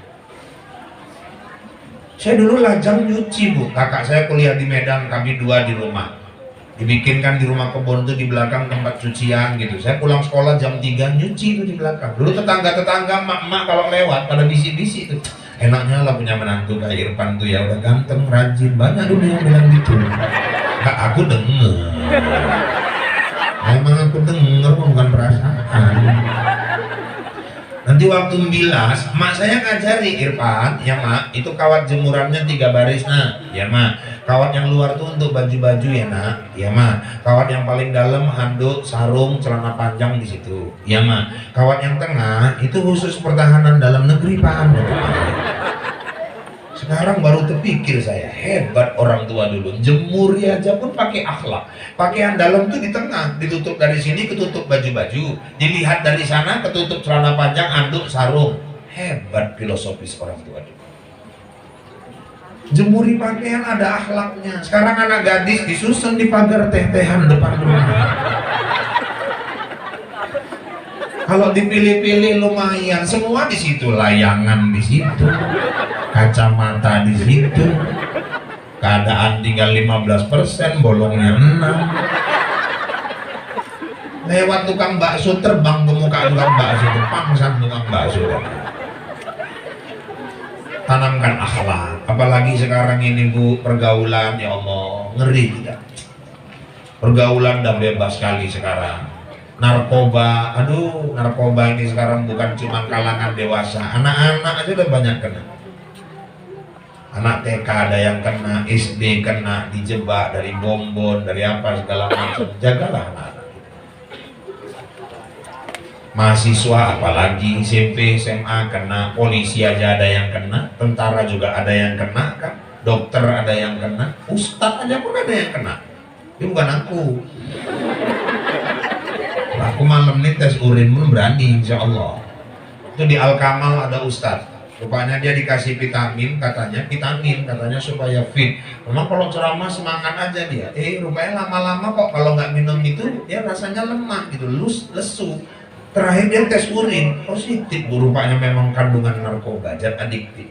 Speaker 1: Saya dulu lajang nyuci bu, kakak saya kuliah di Medan, kami dua di rumah. Dibikinkan di rumah kebun tuh di belakang tempat cucian gitu. Saya pulang sekolah jam 3 nyuci itu di belakang. Dulu tetangga-tetangga emak-emak kalau lewat pada bisi-bisi tuh, enaknya lah punya menantu kayak Irfan tuh ya, udah ganteng, rajin. Banyak dulu yang bilang gitu. Enggak, aku denger. Emang aku denger, bukan perasaan. Nanti waktu bilas, mak saya ngajari Irfan, ya mak, itu kawat jemurannya 3 baris nak, ya mak. Kawat yang luar tuh untuk baju-baju ya nak, ya mak. Kawat yang paling dalam handuk, sarung, celana panjang di situ, ya mak. Kawat yang tengah itu khusus pertahanan dalam negeri pak. Sekarang baru terpikir saya, hebat orang tua dulu, jemuri aja pun pakai akhlak. Pakaian dalam tuh di tengah, ditutup dari sini ketutup baju-baju, dilihat dari sana ketutup celana panjang, anduk, sarung. Hebat filosofis orang tua dulu. Jemuri pakaian ada akhlaknya. Sekarang anak gadis disusun di pagar teh-tehan depan rumah. Kalau dipilih-pilih lumayan, semua di situ, layangan di situ, kacamata di situ, keadaan tinggal 15%, bolongnya 6. Lewat tukang bakso terbang ke muka tukang bakso, pangsan tukang bakso. Tanamkan akhlak, apalagi sekarang ini bu, pergaulan ya Allah, ngeri tidak? Pergaulan udah bebas sekali sekarang. Narkoba, aduh narkoba ini sekarang bukan cuma kalangan dewasa, anak-anak aja udah banyak kena. Anak TK ada yang kena, SD kena, dijebak dari bonbon, dari apa segala macam. Jagalah anak-anak. Mahasiswa apalagi SMP, SMA kena, polisi aja ada yang kena, tentara juga ada yang kena kan. dokter ada yang kena, ustadz aja pun ada yang kena. Ini bukan aku. Aku malam nih tes urin pun berani, insya Allah. Itu di Al-Kamal ada ustadz. Rupanya dia dikasih vitamin, katanya supaya fit. Memang kalau ceramah semangat aja dia. Rupanya lama-lama kok kalau nggak minum itu dia rasanya lemah gitu, lesu. Terakhir dia tes urin, positif. Rupanya memang kandungan narkoba, zat adiktif.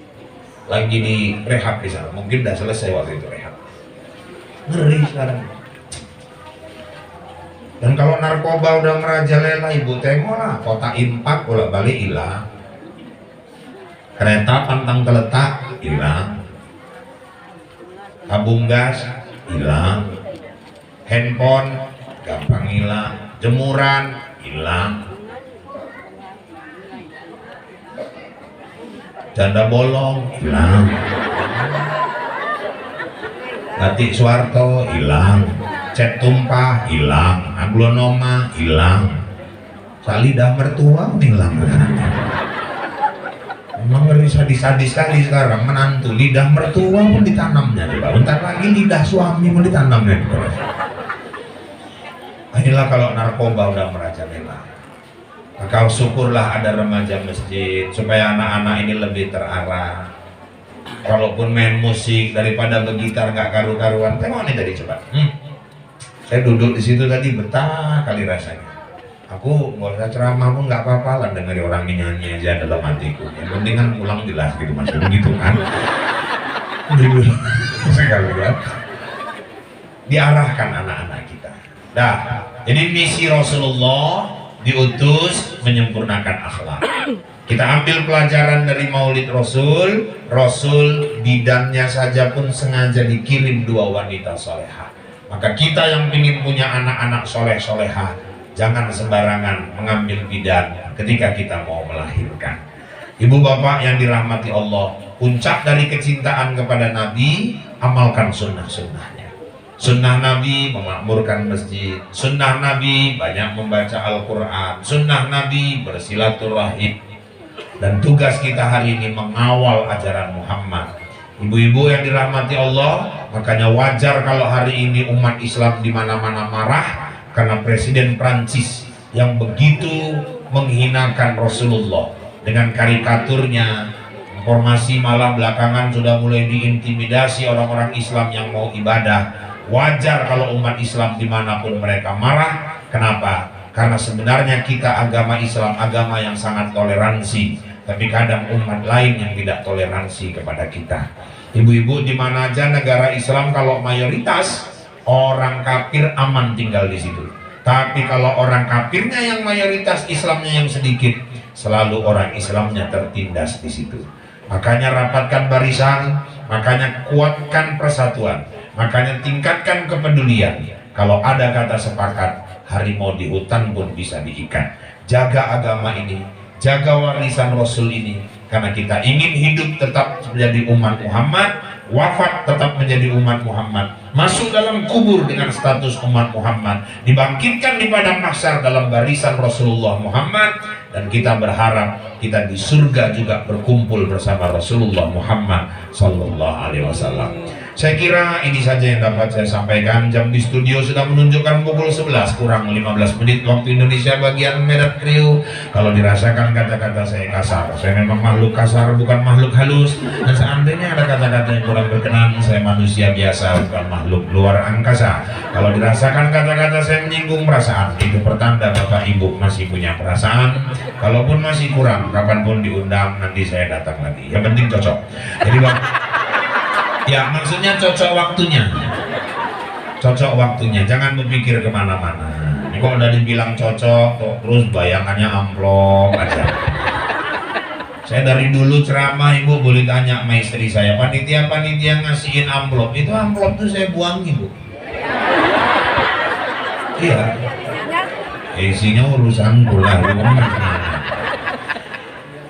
Speaker 1: Lagi di rehab di sana, mungkin udah selesai waktu itu rehab. Ngeri sekarang. Dan kalau narkoba udah merajalela, ibu tengok lah, kota impak bolak-balik hilang. Kereta pantang terletak hilang, tabung gas hilang, handphone gampang hilang, jemuran hilang, janda bolong hilang, batik Soeharto hilang, cat tumpah hilang, aglonoma hilang, lidah mertua hilang. Memang ngeri sadis-sadis sekali sekarang menantu, lidah mertua pun ditanamnya, bentar lagi lidah suami pun ditanamnya. Inilah kalau narkoba udah merajalela. Maka syukurlah ada remaja masjid supaya anak-anak ini lebih terarah. Kalaupun main musik daripada bergitar nggak karu-karuan, tengok nih tadi coba. Saya duduk di situ tadi betah kali rasanya. Aku nggak usah ceramah pun nggak apa-apa lah, dengerin orang nyanyi aja dalam hatiku. Yang penting kan pulang jelas gitu, maksudnya gitu kan. Dulu sekali ya. Diarahkan anak-anak kita. Nah, ini misi Rasulullah diutus menyempurnakan akhlak. Kita ambil pelajaran dari Maulid Rasul. Rasul bidannya saja pun sengaja dikirim 2 wanita solehah. Maka kita yang ingin punya anak-anak soleh-solehah, jangan sembarangan mengambil bidan ketika kita mau melahirkan. Ibu bapak yang dirahmati Allah, puncak dari kecintaan kepada Nabi, amalkan sunnah-sunnahnya. Sunnah Nabi memakmurkan masjid, sunnah Nabi banyak membaca Al-Quran, sunnah Nabi bersilaturahim. Dan tugas kita hari ini mengawal ajaran Muhammad. Ibu-ibu yang dirahmati Allah, makanya wajar kalau hari ini umat Islam di mana-mana marah karena Presiden Prancis yang begitu menghinakan Rasulullah dengan karikaturnya. Informasi malam belakangan sudah mulai diintimidasi orang-orang Islam yang mau ibadah. Wajar kalau umat Islam dimanapun mereka marah. Kenapa? Karena sebenarnya kita agama Islam agama yang sangat toleransi, tapi kadang umat lain yang tidak toleransi kepada kita. Ibu-ibu, di mana aja negara Islam kalau mayoritas orang kafir aman tinggal di situ. Tapi kalau orang kafirnya yang mayoritas, Islamnya yang sedikit, selalu orang Islamnya tertindas di situ. Makanya rapatkan barisan, makanya kuatkan persatuan, makanya tingkatkan kepedulian. Kalau ada kata sepakat, harimau di hutan pun bisa diikat. Jaga agama ini, jaga warisan Rasul ini, karena kita ingin hidup tetap menjadi umat Muhammad, wafat tetap menjadi umat Muhammad, masuk dalam kubur dengan status umat Muhammad, dibangkitkan di padang mahsyar dalam barisan Rasulullah Muhammad, dan kita berharap kita di surga juga berkumpul bersama Rasulullah Muhammad Sallallahu Alaihi Wasallam. Saya kira ini saja yang dapat saya sampaikan. Jam di studio sudah menunjukkan pukul 11 kurang 15 menit waktu Indonesia bagian Medan Kriu. Kalau dirasakan kata-kata saya kasar, saya memang makhluk kasar, bukan makhluk halus. Dan seandainya ada kata-kata yang kurang berkenan, saya manusia biasa, bukan makhluk luar angkasa. Kalau dirasakan kata-kata saya menyinggung perasaan, itu pertanda Bapak Ibu masih punya perasaan. Kalaupun masih kurang, kapanpun diundang nanti saya datang lagi. Yang penting cocok. Jadi ya, maksudnya cocok waktunya. Cocok waktunya, jangan berpikir kemana-mana. Ini kok udah dibilang cocok, terus bayangannya amplop aja. Saya dari dulu ceramah, ibu boleh tanya sama istri saya, panitia-panitia ngasihin amplop, itu amplop tuh saya buangin, Bu. Iya. Isinya urusan bulan.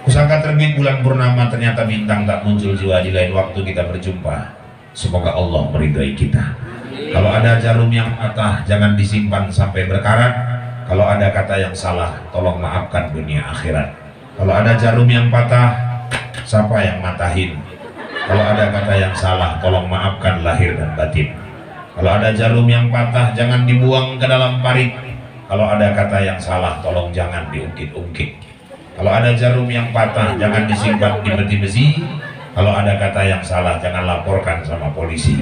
Speaker 1: Pusaka terbit bulan purnama, ternyata bintang tak muncul jiwa di lain waktu kita berjumpa. Semoga Allah meridai kita. Kalau ada jarum yang patah, jangan disimpan sampai berkarat. Kalau ada kata yang salah, tolong maafkan dunia akhirat. Kalau ada jarum yang patah, siapa yang matahin? Kalau ada kata yang salah, tolong maafkan lahir dan batin. Kalau ada jarum yang patah, jangan dibuang ke dalam parit. Kalau ada kata yang salah, tolong jangan diungkit-ungkit. Kalau ada jarum yang patah, jangan disimpan di peti besi. Kalau ada kata yang salah, jangan laporkan sama polisi.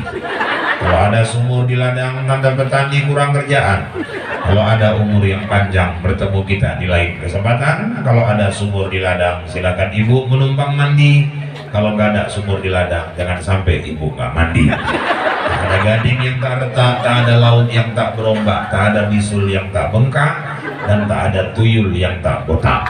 Speaker 1: Kalau ada sumur di ladang, tanda petani kurang kerjaan. Kalau ada umur yang panjang, bertemu kita di lain kesempatan. Kalau ada sumur di ladang, silakan ibu menumpang mandi. Kalau nggak ada sumur di ladang, jangan sampai ibu nggak mandi. Tak ada gading yang tak retak, tak ada laut yang tak berombak, tak ada bisul yang tak bengkak, dan tak ada tuyul yang tak botak.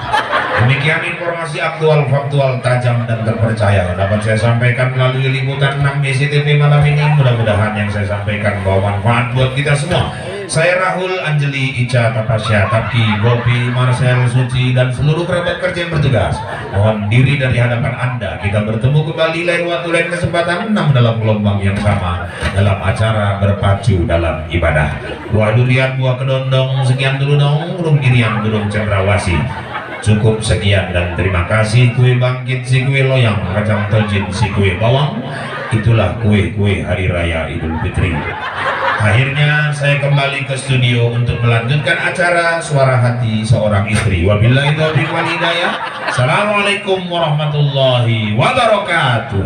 Speaker 1: Demikian informasi aktual, faktual, tajam, dan terpercaya yang dapat saya sampaikan melalui liputan 6 BCTV malam ini. Mudah-mudahan yang saya sampaikan bawa manfaat buat kita semua. Saya Rahul, Anjeli, Ica, Tapasya, Tapki, Gopi, Marcel, Suci, dan seluruh kerabat kerja yang bertugas mohon diri dari hadapan Anda. Kita bertemu kembali lain waktu, lain kesempatan, namun dalam gelombang yang sama, dalam acara berpacu dalam ibadah. Buah durian, buah kedondong, sekian dulu dong, burung irian, burung cendrawasih. Cukup sekian dan terima kasih. Kue bangkit si kue loyang, kacang tojin si kue bawang. Itulah kue-kue hari raya Idul Fitri. Akhirnya saya kembali ke studio untuk melanjutkan acara Suara Hati Seorang Istri. Wabillahi taufiq wal hidayah. Assalamualaikum warahmatullahi wabarakatuh.